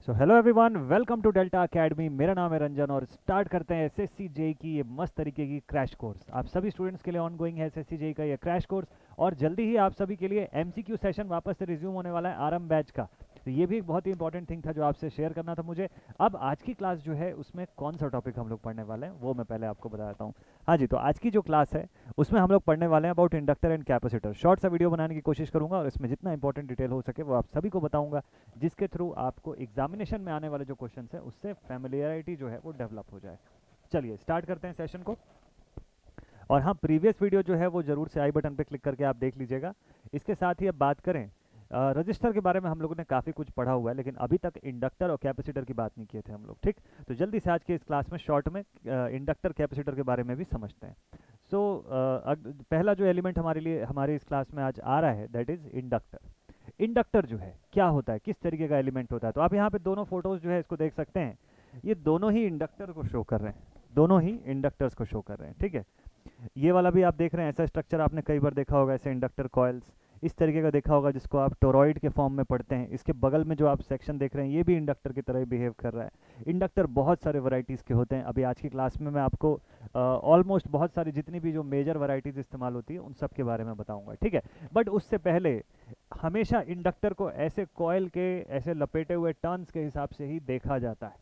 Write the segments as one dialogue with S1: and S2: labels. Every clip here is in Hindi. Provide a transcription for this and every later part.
S1: So hello everyone, welcome to Delta Academy. मेरा नाम है रंजन और स्टार्ट करते हैं एसएससी जेई की ये मस्त तरीके की क्रैश कोर्स। आप सभी स्टूडेंट्स के लिए ऑन गोइंग है एसएससी जेई का ये क्रैश कोर्स। और जल्दी ही आप सभी के लिए एमसीक्यू सेशन वापस से रिज्यूम होने वाला है आरएम बैच का। तो ये भी एक बहुत ही इंपॉर्टेंट थिंग था जो आपसे शेयर करना था मुझे। अब आज की क्लास जो है उसमें कौन सा टॉपिक हम लोग पढ़ने वाले हैं वो मैं पहले आपको बताता हूँ। हाँ जी, तो आज की जो क्लास है उसमें हम लोग पढ़ने वाले हैं about inductor and capacitor. Short सा वीडियो बनाने की कोशिश करूंगा और इसमें जितना इंपॉर्टेंट डिटेल हो सके वो आप सभी को बताऊंगा, जिसके थ्रू आपको एग्जामिनेशन में आने वाले जो क्वेश्चन है उससे फैमिलियरिटी जो है वो डेवलप हो जाए। चलिए स्टार्ट करते हैं सेशन को। और हाँ, प्रीवियस वीडियो जो है वो जरूर से आई बटन पे क्लिक करके आप देख लीजिएगा। इसके साथ ही अब बात करें रजिस्टर के बारे में। हम लोगों ने काफ़ी कुछ पढ़ा हुआ है लेकिन अभी तक इंडक्टर और कैपेसिटर की बात नहीं किए थे हम लोग, ठीक। तो जल्दी से आज के इस क्लास में शॉर्ट में इंडक्टर कैपेसिटर के बारे में भी समझते हैं। सो पहला जो एलिमेंट हमारे लिए हमारे इस क्लास में आज आ रहा है दैट इज़ इंडक्टर। इंडक्टर जो है क्या होता है, किस तरीके का एलिमेंट होता है, तो आप यहाँ पे दोनों फोटोज जो है इसको देख सकते हैं। ये दोनों ही इंडक्टर को शो कर रहे हैं, दोनों ही इंडक्टर्स को शो कर रहे हैं, ठीक है। ये वाला भी आप देख रहे हैं, ऐसा स्ट्रक्चर आपने कई बार देखा होगा, ऐसे इंडक्टर कॉइल्स इस तरीके का देखा होगा जिसको आप टोरॉइड के फॉर्म में पढ़ते हैं। इसके बगल में जो आप सेक्शन देख रहे हैं ये भी इंडक्टर की तरह ही बिहेव कर रहा है। इंडक्टर बहुत सारे वैरायटीज़ के होते हैं। अभी आज की क्लास में मैं आपको ऑलमोस्ट बहुत सारी जितनी भी जो मेजर वैरायटीज़ इस्तेमाल होती है उन सब के बारे में बताऊंगा, ठीक है। बट उससे पहले हमेशा इंडक्टर को ऐसे कॉइल के ऐसे लपेटे हुए टर्न्स के हिसाब से ही देखा जाता है।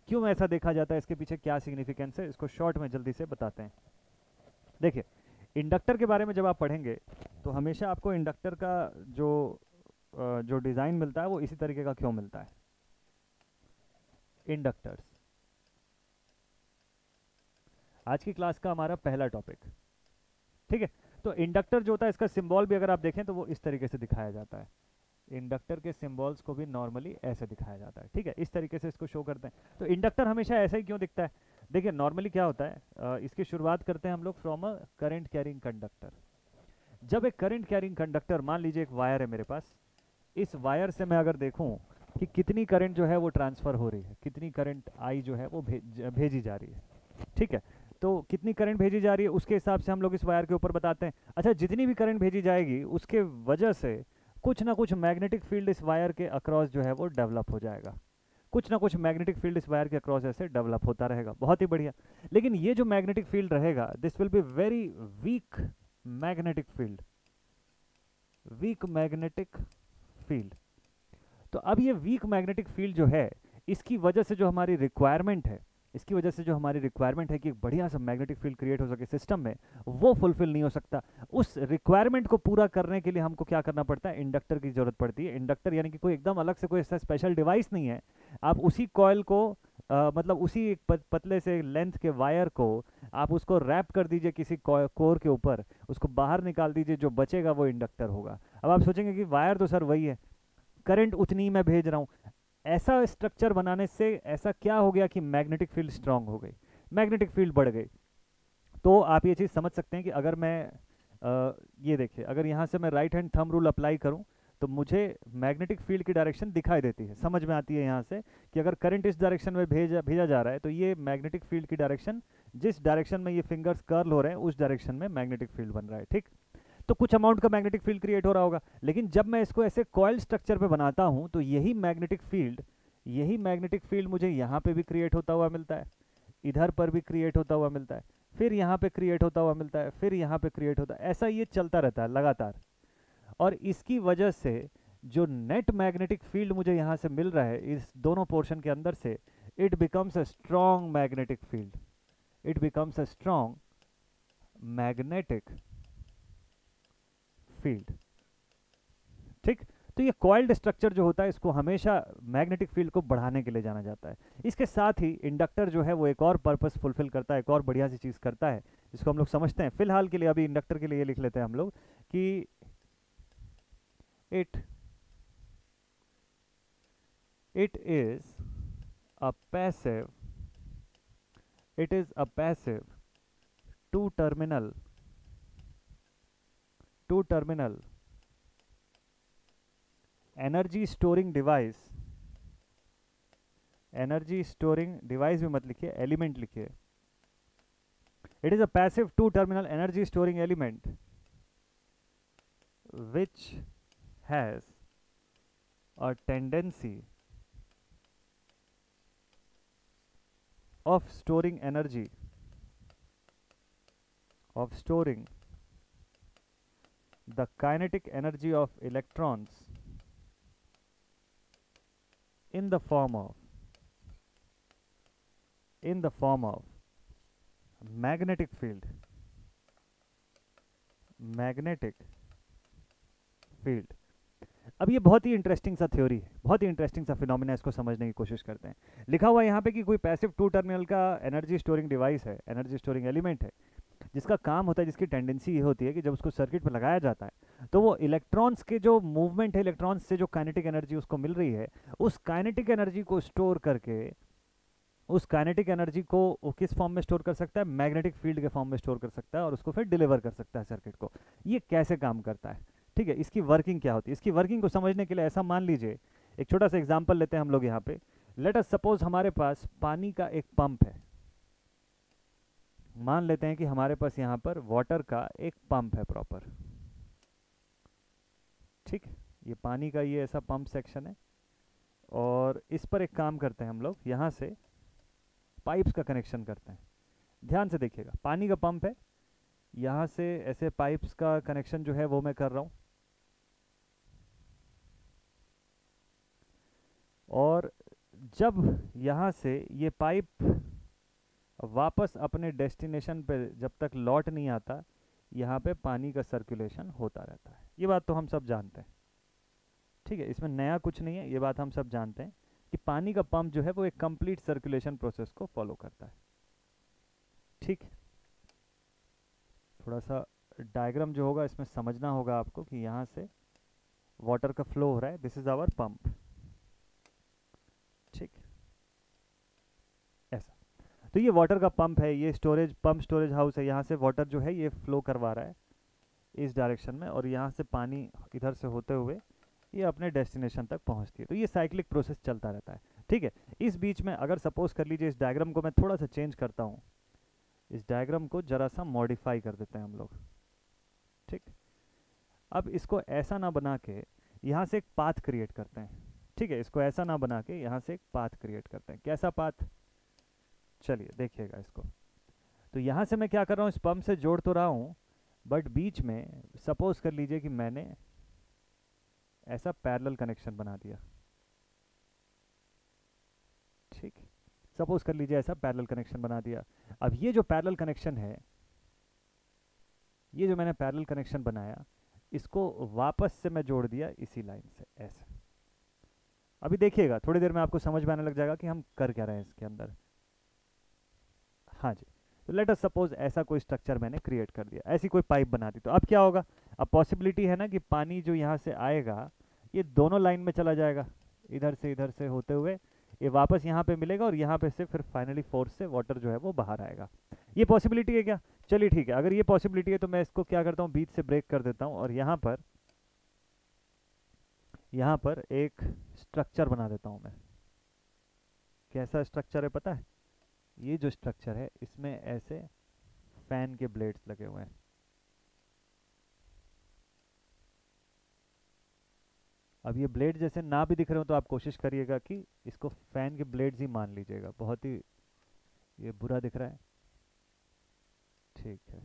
S1: क्यों ऐसा देखा जाता है, इसके पीछे क्या सिग्निफिकेंस है, इसको शॉर्ट में जल्दी से बताते हैं। देखिए, इंडक्टर के बारे में जब आप पढ़ेंगे तो हमेशा आपको इंडक्टर का जो डिज़ाइन मिलता है वो इसी तरीके का क्यों मिलता है। इंडक्टर्स आज की क्लास का हमारा पहला टॉपिक, ठीक है। तो इंडक्टर जो होता है इसका सिंबल भी अगर आप देखें तो वो इस तरीके से दिखाया जाता है। इंडक्टर के सिंबल्स को भी नॉर्मली ऐसे दिखाया जाता है, ठीक है। इस तरीके से इसको शो करते हैं। तो इंडक्टर हमेशा ऐसा ही क्यों दिखता है, देखिए नॉर्मली क्या होता है, इसकी शुरुआत करते हैं हम लोग from a current carrying conductor. जब एक करंट कैरिंग कंडक्टर, मान लीजिए एक वायर है मेरे पास, इस वायर से मैं अगर देखूं कि कितनी करंट जो है वो ट्रांसफ़र हो रही है, कितनी करंट आई जो है वो भेजी जा रही है, ठीक है। तो कितनी करंट भेजी जा रही है उसके हिसाब से हम लोग इस वायर के ऊपर बताते हैं। अच्छा, जितनी भी करंट भेजी जाएगी उसके वजह से कुछ ना कुछ मैग्नेटिक फील्ड इस वायर के अक्रॉस जो है वो डेवलप हो जाएगा। कुछ ना कुछ मैग्नेटिक फील्ड इस वायर के अक्रॉस ऐसे डेवलप होता रहेगा, बहुत ही बढ़िया। लेकिन ये जो मैग्नेटिक फील्ड रहेगा this will be very weak magnetic field, weak magnetic field. तो अब ये वीक मैग्नेटिक फील्ड जो है इसकी वजह से जो हमारी रिक्वायरमेंट है, इसकी वजह से जो हमारी रिक्वायरमेंट है कि एक बढ़िया सा मैग्नेटिक फील्ड क्रिएट हो सके सिस्टम में, वो फुलफिल नहीं हो सकता। उस रिक्वायरमेंट को पूरा करने के लिए हमको क्या करना पड़ता है, इंडक्टर की जरूरत पड़ती है। इंडक्टर यानी कि कोई एकदम अलग से कोई ऐसा स्पेशल डिवाइस नहीं है। आप उसी कॉयल को मतलब उसी एक पतले से लेंथ के वायर को आप उसको रैप कर दीजिए किसी कोर के ऊपर, उसको बाहर निकाल दीजिए, जो बचेगा वो इंडक्टर होगा। अब आप सोचेंगे कि वायर तो सर वही है, करंट उतनी ही मैं भेज रहा हूँ। ऐसा स्ट्रक्चर बनाने से ऐसा क्या हो गया कि मैग्नेटिक फील्ड स्ट्रांग हो गई, मैग्नेटिक फील्ड बढ़ गई। तो आप ये चीज़ समझ सकते हैं कि अगर मैं ये देखिए, अगर यहाँ से मैं right hand thumb rule apply करूँ तो मुझे मैग्नेटिक फील्ड की डायरेक्शन दिखाई देती है, समझ में आती है यहाँ से कि अगर करंट इस डायरेक्शन में भेजा जा रहा है तो ये मैग्नेटिक फील्ड की डायरेक्शन, जिस डायरेक्शन में ये फिंगर्स कर्ल हो रहे हैं उस डायरेक्शन में मैग्नेटिक फील्ड बन रहा है, ठीक। तो कुछ अमाउंट का मैग्नेटिक फील्ड क्रिएट हो रहा होगा। लेकिन जब मैं इसको ऐसे कॉइल स्ट्रक्चर पे बनाता हूँ तो यही मैग्नेटिक फील्ड मुझे यहाँ पे भी क्रिएट होता हुआ मिलता है, इधर पर भी क्रिएट होता हुआ मिलता है, फिर यहाँ पे क्रिएट होता हुआ मिलता है, फिर यहाँ पे क्रिएट होता है। ऐसा ये चलता रहता है लगातार। और इसकी वजह से जो नेट मैग्नेटिक फील्ड मुझे यहाँ से मिल रहा है इस दोनों पोर्शन के अंदर से, it becomes a strong magnetic field, it becomes a strong magnetic field, ठीक। तो ये कॉइल्ड स्ट्रक्चर जो होता है इसको हमेशा मैग्नेटिक फील्ड को बढ़ाने के लिए जाना जाता है। इसके साथ ही इंडक्टर जो है वो एक और पर्पस फुलफिल करता है, एक और बढ़िया सी चीज़ करता है जिसको हम लोग समझते हैं। फिलहाल के लिए अभी इंडक्टर के लिए ये लिख लेते हैं हम लोग कि it it is a passive it is a passive two terminal energy storing device, energy storing device भी मत लिखिए, एलिमेंट लिखिए। It is a passive two terminal energy storing element which has a tendency of storing energy, of storing the kinetic energy of electrons in the form of magnetic field, magnetic field. अब ये बहुत ही इंटरेस्टिंग सा थ्योरी है, बहुत ही इंटरेस्टिंग सा फिनोमिना, इसको समझने की कोशिश करते हैं। लिखा हुआ है यहाँ पे कि कोई पैसिव टू टर्मिनल का एनर्जी स्टोरिंग डिवाइस है, एनर्जी स्टोरिंग एलिमेंट है, जिसका काम होता है, जिसकी टेंडेंसी ये होती है कि जब उसको सर्किट पर लगाया जाता है तो वो इलेक्ट्रॉन्स के जो मूवमेंट है, इलेक्ट्रॉन्स से जो काइनेटिक एनर्जी उसको मिल रही है, उस काइनेटिक एनर्जी को स्टोर करके, उस काइनेटिक एनर्जी को वो किस फॉर्म में स्टोर कर सकता है, मैग्नेटिक फील्ड के फॉर्म में स्टोर कर सकता है और उसको फिर डिलीवर कर सकता है सर्किट को। ये कैसे काम करता है, ठीक है, इसकी वर्किंग क्या होती है। इसकी वर्किंग को समझने के लिए ऐसा मान लीजिए, एक छोटा सा एग्जांपल लेते हैं हम लोग यहाँ पे। लेट अस सपोज हमारे पास पानी का एक पंप है, मान लेते हैं कि हमारे पास यहाँ पर वाटर का एक पंप है प्रॉपर, ठीक, ये पानी का ये ऐसा पंप सेक्शन है और इस पर एक काम करते हैं हम लोग, यहाँ से पाइप्स का कनेक्शन करते हैं। ध्यान से देखिएगा, पानी का पंप है, यहाँ से ऐसे पाइप्स का कनेक्शन जो है वो मैं कर रहा हूँ, और जब यहाँ से ये पाइप वापस अपने डेस्टिनेशन पे जब तक लौट नहीं आता, यहाँ पे पानी का सर्कुलेशन होता रहता है। ये बात तो हम सब जानते हैं, ठीक है, इसमें नया कुछ नहीं है, ये बात हम सब जानते हैं कि पानी का पंप जो है वो एक कंप्लीट सर्कुलेशन प्रोसेस को फॉलो करता है, ठीक। थोड़ा सा डायग्राम जो होगा इसमें समझना होगा आपको कि यहाँ से वाटर का फ्लो हो रहा है, दिस इज आवर पंप, ठीक, ऐसा। तो ये वाटर का पंप है, ये स्टोरेज पंप स्टोरेज हाउस है, यहाँ से वाटर जो है ये फ्लो करवा रहा है इस डायरेक्शन में, और यहाँ से पानी इधर से होते हुए ये अपने डेस्टिनेशन तक पहुँचती है। तो ये साइक्लिक प्रोसेस चलता रहता है, ठीक है। इस बीच में अगर सपोज कर लीजिए, इस डायग्राम को मैं थोड़ा सा चेंज करता हूँ, इस डायग्राम को जरा सा मॉडिफाई कर देते हैं हम लोग, ठीक। अब इसको ऐसा ना बना के यहाँ से एक पाथ क्रिएट करते हैं, ठीक है, इसको ऐसा ना बना के यहाँ से एक पाथ क्रिएट करते हैं। कैसा पाथ, चलिए देखिएगा इसको। तो यहाँ से मैं क्या कर रहा हूँ, इस पंप से जोड़ तो रहा हूँ, बट बीच में सपोज कर लीजिए कि मैंने ऐसा पैरेलल कनेक्शन बना दिया, ठीक, सपोज कर लीजिए ऐसा पैरेलल कनेक्शन बना दिया। अब ये जो पैरेलल कनेक्शन है, ये जो मैंने पैरेलल कनेक्शन बनाया, इसको वापस से मैं जोड़ दिया इसी लाइन से ऐसे। अभी देखिएगा थोड़ी देर में आपको समझ में आने लग जाएगा कि हम कर क्या रहे हैं इसके अंदर। हाँ जी, तो लेट अस सपोज ऐसा कोई स्ट्रक्चर मैंने क्रिएट कर दिया, ऐसी कोई पाइप बना दी। तो अब क्या होगा, अब पॉसिबिलिटी है ना कि पानी जो यहाँ से आएगा ये दोनों लाइन में चला जाएगा, इधर से होते हुए ये वापस यहाँ पे मिलेगा और यहाँ पे से फिर फाइनली फोर्स से वाटर जो है वो बाहर आएगा। ये पॉसिबिलिटी है क्या, चलिए ठीक है, अगर ये पॉसिबिलिटी है तो मैं इसको क्या करता हूँ, बीच से ब्रेक कर देता हूँ और यहाँ पर एक स्ट्रक्चर बना देता हूँ मैं। कैसा स्ट्रक्चर है पता है, ये जो स्ट्रक्चर है इसमें ऐसे फैन के ब्लेड्स लगे हुए हैं। अब ये ब्लेड जैसे ना भी दिख रहे हो तो आप कोशिश करिएगा कि इसको फैन के ब्लेड्स ही मान लीजिएगा, बहुत ही ये बुरा दिख रहा है, ठीक है,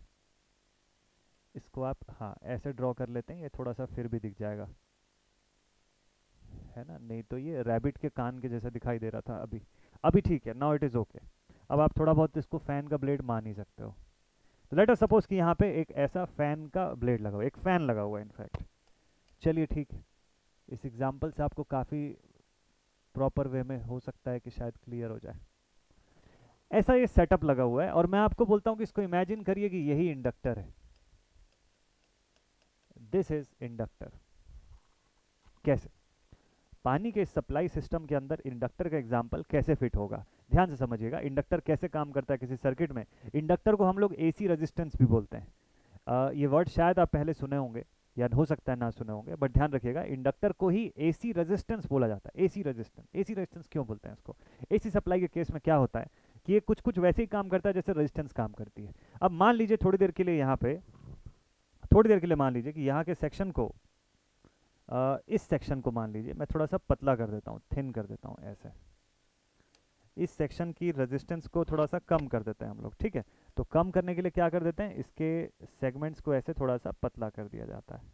S1: इसको आप हाँ ऐसे ड्रॉ कर लेते हैं, ये थोड़ा सा फिर भी दिख जाएगा, है ना, नहीं तो ये रैबिट के कान के जैसा दिखाई दे रहा था अभी ठीक है, नाउ इट इज़ ओके। अब आप थोड़ा बहुत इसको फैन का ब्लेड मान ही सकते हो। तो लेट अस सपोज कि यहाँ पे एक ऐसा फैन का ब्लेड लगा हुआ, एक फैन लगा हुआ है इनफैक्ट। चलिए ठीक है, इस एग्जांपल से आपको काफ़ी प्रॉपर वे में हो सकता है कि शायद क्लियर हो जाए। ऐसा ये सेटअप लगा हुआ है और मैं आपको बोलता हूँ कि इसको इमेजिन करिए कि यही इंडक्टर है, दिस इज इंडक्टर। कैसे, पानी के सप्लाई सिस्टम के अंदर इंडक्टर का एग्जाम्पल कैसे फिट होगा, ध्यान से समझिएगा। इंडक्टर कैसे काम करता है किसी सर्किट में, इंडक्टर को हम लोग एसी रेजिस्टेंस भी बोलते हैं। ये वर्ड शायद आप पहले सुने होंगे या हो सकता है ना सुने होंगे, बट ध्यान रखिएगा इंडक्टर को ही एसी रेजिस्टेंस बोला जाता है। एसी रेजिस्टेंस क्यों बोलते हैं इसको, एसी सप्लाई के केस में क्या होता है कि ये कुछ वैसे ही काम करता है जैसे रेजिस्टेंस काम करती है। अब मान लीजिए थोड़ी देर के लिए मान लीजिए कि यहाँ के सेक्शन को इस सेक्शन को मान लीजिए मैं थोड़ा सा पतला कर देता हूँ, थिन कर देता हूँ ऐसे, इस सेक्शन की रेजिस्टेंस को थोड़ा सा कम कर देते हैं हम लोग, ठीक है। तो कम करने के लिए क्या कर देते हैं, इसके सेगमेंट्स को ऐसे थोड़ा सा पतला कर दिया जाता है।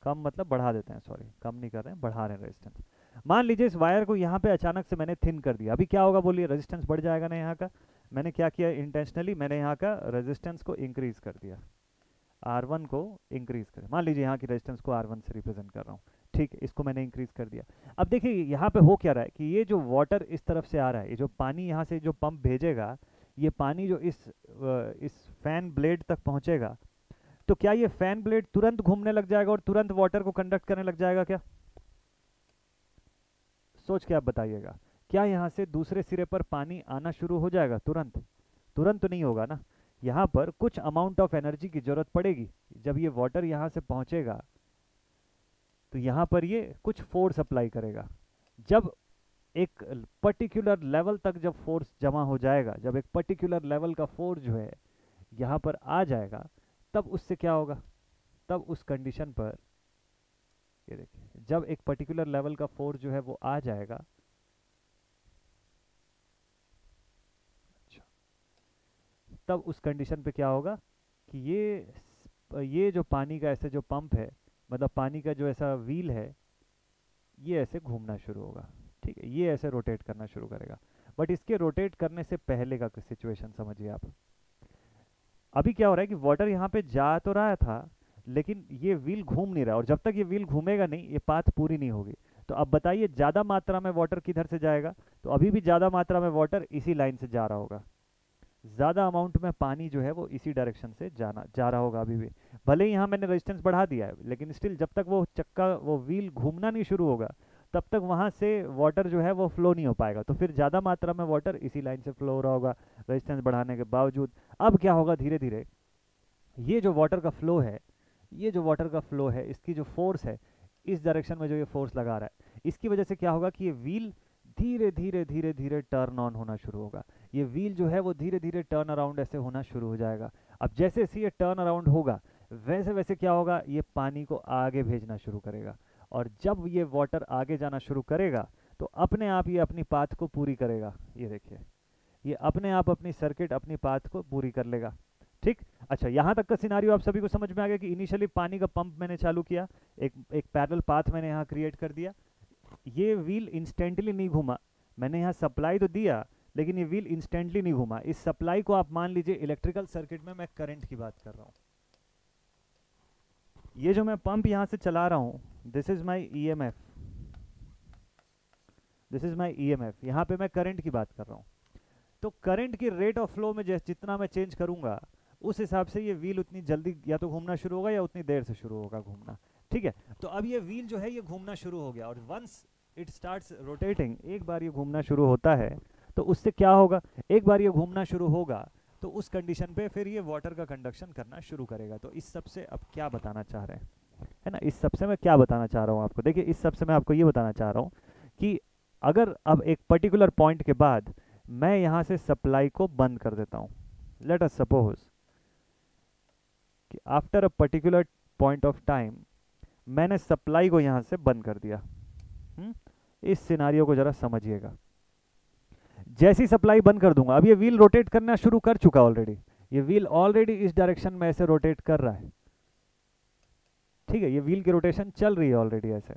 S1: कम मतलब बढ़ा देते हैं, सॉरी कम नहीं कर रहे हैं, बढ़ा रहे हैं रेजिस्टेंस। मान लीजिए इस वायर को यहाँ पे अचानक से मैंने थिन कर दिया, अभी क्या होगा बोलिए, रेजिस्टेंस बढ़ जाएगा ना यहाँ का। मैंने क्या किया, इंटेंशनली मैंने यहाँ का रेजिस्टेंस को इंक्रीज कर दिया, R1 को इंक्रीज कर, मान लीजिए यहाँ की रेजिस्टेंस को R1 से रिप्रेजेंट कर रहा हूँ, ठीक है, इसको मैंने इंक्रीज कर दिया। अब देखिए यहाँ पे हो क्या रहा है कि ये जो वाटर इस तरफ से आ रहा है, ये जो पानी यहाँ से जो पंप भेजेगा, ये पानी जो इस फैन ब्लेड तक पहुँचेगा, तो क्या ये फैन ब्लेड तुरंत घूमने लग जाएगा और तुरंत वाटर को कंडक्ट करने लग जाएगा क्या? सोच के आप बताइएगा, क्या यहाँ से दूसरे सिरे पर पानी आना शुरू हो जाएगा तुरंत? तुरंत तो नहीं होगा ना, यहाँ पर कुछ अमाउंट ऑफ एनर्जी की जरूरत पड़ेगी। जब ये वाटर यहाँ से पहुँचेगा तो यहाँ पर ये कुछ फोर्स अप्लाई करेगा। जब एक पर्टिकुलर लेवल तक जब फोर्स जमा हो जाएगा, जब एक पर्टिकुलर लेवल का फोर्स जो है यहाँ पर आ जाएगा, तब उससे क्या होगा, तब उस कंडीशन पर ये देखिए, जब एक पर्टिकुलर लेवल का फोर्स जो है वो आ जाएगा, अच्छा, तब उस कंडीशन पे क्या होगा कि ये जो पानी का ऐसे जो पंप है, मतलब पानी का जो ऐसा व्हील है, ये ऐसे घूमना शुरू होगा, ठीक है, ये ऐसे रोटेट करना शुरू करेगा। बट इसके रोटेट करने से पहले का सिचुएशन समझिए आप। अभी क्या हो रहा है कि वाटर यहाँ पे जा तो रहा था, लेकिन ये व्हील घूम नहीं रहा, और जब तक ये व्हील घूमेगा नहीं, ये पाथ पूरी नहीं होगी। तो अब बताइए ज़्यादा मात्रा में वाटर किधर से जाएगा, तो अभी भी ज़्यादा मात्रा में वाटर इसी लाइन से जा रहा होगा, ज़्यादा अमाउंट में पानी जो है वो इसी डायरेक्शन से जा रहा होगा अभी भी। भले ही यहाँ मैंने रेजिस्टेंस बढ़ा दिया है, लेकिन स्टिल जब तक वो चक्का, वो व्हील घूमना नहीं शुरू होगा, तब तक वहाँ से वाटर जो है वो फ्लो नहीं हो पाएगा। तो फिर ज़्यादा मात्रा में वाटर इसी लाइन से फ्लो हो रहा होगा रेजिस्टेंस बढ़ाने के बावजूद। अब क्या होगा, धीरे धीरे ये जो वाटर का फ्लो है, ये जो वाटर का फ्लो है, इसकी जो फोर्स है, इस डायरेक्शन में जो ये फोर्स लगा रहा है, इसकी वजह से क्या होगा कि ये व्हील धीरे धीरे धीरे धीरे टर्न ऑन होना शुरू होगा। ये व्हील जो है वो धीरे धीरे टर्न अराउंड ऐसे होना शुरू हो जाएगा। अब जैसे जैसे ये टर्न अराउंड होगा, वैसे वैसे क्या होगा, ये पानी को आगे भेजना शुरू करेगा, और जब ये वाटर आगे जाना शुरू करेगा तो अपने आप ये अपनी पाथ को पूरी करेगा। ये देखिए, ये अपने आप अपनी सर्किट, अपनी पाथ को पूरी कर लेगा, ठीक। अच्छा, यहाँ तक का सिनारियो आप सभी को समझ में आ गया कि इनिशियली पानी का पंप मैंने चालू किया, एक पैरेलल पाथ मैंने यहाँ क्रिएट कर दिया, ये व्हील इंस्टेंटली नहीं घूमा, मैंने यहाँ सप्लाई तो दिया, लेकिन ये व्हील इंस्टेंटली नहीं घूमा। इस सप्लाई को आप मान लीजिए इलेक्ट्रिकल सर्किट में मैं करंट की बात कर रहा हूँ। ये जो मैं पंप यहाँ से चला रहा हूँ, this is my EMF, this is my EMF, यहाँ पे मैं करंट की बात कर रहा हूँ। तो करंट की रेट ऑफ फ्लो में जितना मैं चेंज करूंगा, उस हिसाब से ये व्हील उतनी जल्दी या तो घूमना शुरू होगा या उतनी देर से शुरू होगा घूमना, ठीक है। तो अब ये व्हील जो है ये घूमना शुरू हो गया, और वंस इट स्टार्ट्स रोटेटिंग, एक बार ये घूमना शुरू होता है तो उससे क्या होगा, एक बार ये घूमना शुरू होगा तो उस कंडीशन पे फिर ये वाटर का कंडक्शन करना शुरू करेगा। तो इस सब से अब क्या बताना चाह रहे हैं, है ना, इस सब से मैं क्या बताना चाह रहा हूँ आपको, देखिए इस सब से मैं आपको ये बताना चाह रहा हूँ कि अगर अब एक पर्टिकुलर पॉइंट के बाद मैं यहाँ से सप्लाई को बंद कर देता हूँ, लेट अस सपोज कि after a particular point of time मैंने सप्लाई को यहाँ से बंद कर दिया। इस सिनारियो को जरा समझिएगा, जैसी सप्लाई बंद कर दूंगा, अब ये व्हील रोटेट करना शुरू कर चुका ऑलरेडी, ये व्हील ऑलरेडी इस डायरेक्शन में ऐसे रोटेट कर रहा है, ठीक है, ये व्हील की रोटेशन चल रही है ऑलरेडी ऐसे।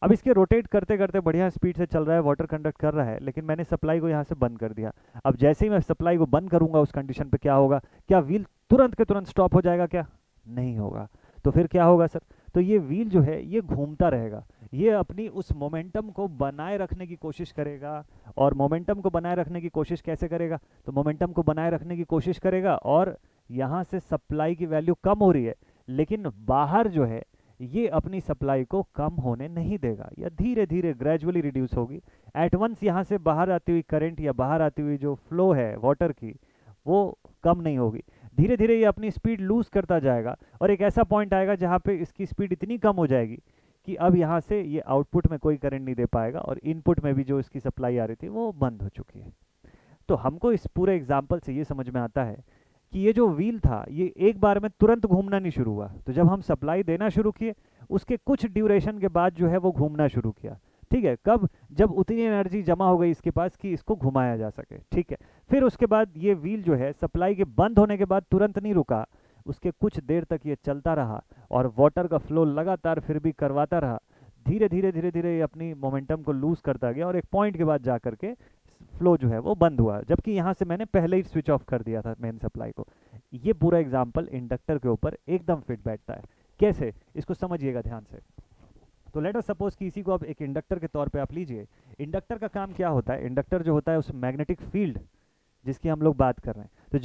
S1: अब इसके रोटेट करते करते बढ़िया स्पीड से चल रहा है, वाटर कंडक्ट कर रहा है, लेकिन मैंने सप्लाई को यहाँ से बंद कर दिया। अब जैसे ही मैं सप्लाई को बंद करूंगा उस कंडीशन पे क्या होगा, क्या व्हील तुरंत के तुरंत स्टॉप हो जाएगा? क्या नहीं होगा। तो फिर क्या होगा सर, तो ये व्हील जो है ये घूमता रहेगा, ये अपनी उस मोमेंटम को बनाए रखने की कोशिश करेगा। और मोमेंटम को बनाए रखने की कोशिश कैसे करेगा, तो मोमेंटम को बनाए रखने की कोशिश करेगा, और यहाँ से सप्लाई की वैल्यू कम हो रही है, लेकिन बाहर जो है ये अपनी सप्लाई को कम होने नहीं देगा, या धीरे धीरे ग्रेजुअली रिड्यूस होगी। एट वंस यहाँ से बाहर आती हुई करंट या बाहर आती हुई जो फ्लो है वाटर की, वो कम नहीं होगी, धीरे धीरे ये अपनी स्पीड लूज करता जाएगा, और एक ऐसा पॉइंट आएगा जहाँ पे इसकी स्पीड इतनी कम हो जाएगी कि अब यहाँ से ये आउटपुट में कोई करंट नहीं दे पाएगा, और इनपुट में भी जो इसकी सप्लाई आ रही थी वो बंद हो चुकी है। तो हमको इस पूरे एग्जाम्पल से ये समझ में आता है कि ये जो व्हील था ये एक बार में तुरंत घूमना नहीं शुरू हुआ, तो जब हम सप्लाई देना शुरू किए उसके कुछ ड्यूरेशन के बाद जो है वो घूमना शुरू किया। ठीक है, कब? जब उतनी एनर्जी जमा हो गई इसके पास कि इसको घुमाया जा सके। ठीक है, फिर उसके बाद ये व्हील जो है सप्लाई के बंद होने के बाद तुरंत नहीं रुका, उसके कुछ देर तक ये चलता रहा और वाटर का फ्लो लगातार फिर भी करवाता रहा। धीरे धीरे धीरे धीरे ये अपनी मोमेंटम को लूज करता गया और एक पॉइंट के बाद जा करके फ्लो जो है वो बंद हुआ, जबकि यहाँ से मैंने पहले ही स्विच ऑफ कर दिया था मेन सप्लाई को। ये पूरा एग्जाम्पल इंडक्टर के ऊपर एकदम फिट बैठता है। कैसे, इसको समझिएगा ध्यान से। तो लेट अस सपोज कि इसी को अब एक इंडक्टर के तौर पे आप लीजिए। इंडक्टर का काम क्या होता है? इंडक्टर जो होता है उस मैग्नेटिक फील्ड जिसकी हम लोग बात कर रहे हैं, तो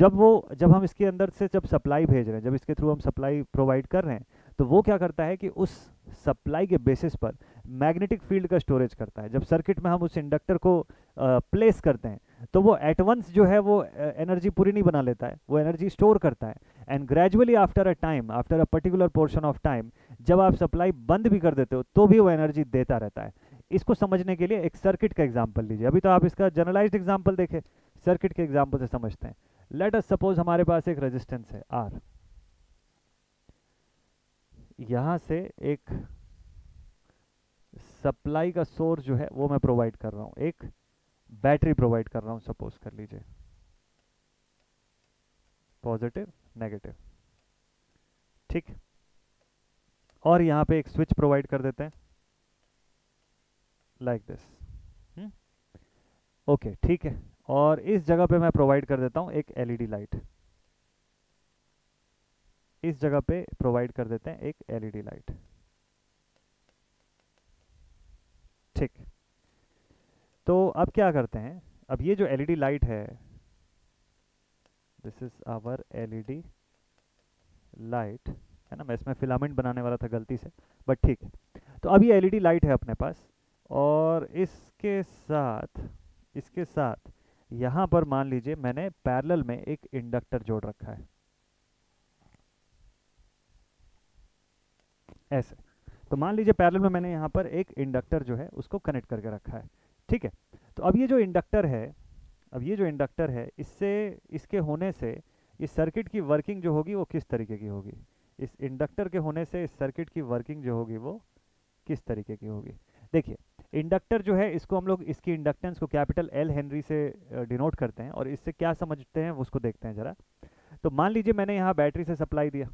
S1: जब हम इसके अंदर से जब सप्लाई भेज रहे हैं, जब इसके थ्रू हम सप्लाई प्रोवाइड कर रहे हैं, तो वो क्या करता है कि उस सप्लाई के बेसिस पर मैग्नेटिक फील्ड का स्टोरेज करता है। जब सर्किट में हम उस इंडक्टर को प्लेस करते हैं तो वो एट वंस जो है वो एनर्जी पूरी नहीं बना लेता है, वो एनर्जी स्टोर करता है। And gradually after a time, after a particular portion of time, जब आप सप्लाई बंद भी कर देते हो तो भी वो एनर्जी देता रहता है। इसको समझने के लिए एक सर्किट का एग्जांपल लीजिए। अभी तो आप इसका जनरलाइज्ड एग्जांपल देखें, सर्किट के एग्जांपल से समझते हैं। लेट अस सपोज हमारे पास एक रेजिस्टेंस है आर, यहां से एक सप्लाई का सोर्स जो है वो मैं प्रोवाइड कर रहा हूं, एक बैटरी प्रोवाइड कर रहा हूं, सपोज कर लीजिए, पॉजिटिव नेगेटिव, ठीक। और यहां पे एक स्विच प्रोवाइड कर देते हैं लाइक दिस। ओके, ठीक है। और इस जगह पे मैं प्रोवाइड कर देता हूं एक एलईडी लाइट, इस जगह पे प्रोवाइड कर देते हैं एक एलईडी लाइट, ठीक। तो अब क्या करते हैं, अब ये जो एलईडी लाइट है, this is our LED light, है ना। मैं इसमें फिलामेंट बनाने वाला था गलती से, बट ठीक है। तो अब ये एलईडी लाइट है अपने पास, और इसके साथ यहाँ पर मान लीजिए मैंने पैरेलल में एक इंडक्टर जोड़ रखा है, ऐसे। तो मान लीजिए पैरेलल में मैंने यहाँ पर एक इंडक्टर जो है उसको कनेक्ट करके रखा है, ठीक है। तो अब ये जो इंडक्टर है, इससे, इसके होने से इस सर्किट की वर्किंग जो होगी वो किस तरीके की होगी? इस इंडक्टर के होने से इस सर्किट की वर्किंग जो होगी वो किस तरीके की होगी? देखिए, इंडक्टर जो है इसको हम लोग, इसकी इंडक्टेंस को कैपिटल एल हेनरी से डिनोट करते हैं, और इससे क्या समझते हैं उसको देखते हैं जरा। तो मान लीजिए मैंने यहाँ बैटरी से सप्लाई दिया,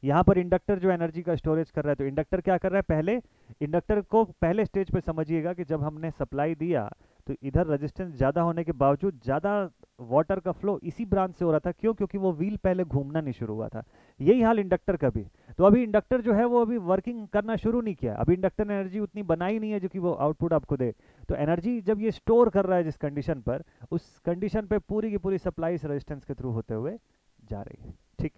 S1: यहाँ पर इंडक्टर जो एनर्जी का स्टोरेज कर रहा है, तो इंडक्टर क्या कर रहा है, पहले इंडक्टर को पहले स्टेज पे समझिएगा कि जब हमने सप्लाई दिया तो इधर रेजिस्टेंस ज़्यादा होने के बावजूद ज़्यादा वाटर का फ्लो इसी ब्रांच से हो रहा था। क्यों? क्योंकि वो व्हील पहले घूमना नहीं शुरू हुआ था। यही हाल इंडक्टर का भी। तो अभी इंडक्टर जो है वो अभी वर्किंग करना शुरू नहीं किया, अभी इंडक्टर ने एनर्जी उतनी बनाई नहीं है जो कि वो आउटपुट आपको दे। तो एनर्जी जब ये स्टोर कर रहा है जिस कंडीशन पर, उस कंडीशन पर पूरी की पूरी सप्लाई इस रेजिस्टेंस के थ्रू होते हुए जा रही है, ठीक।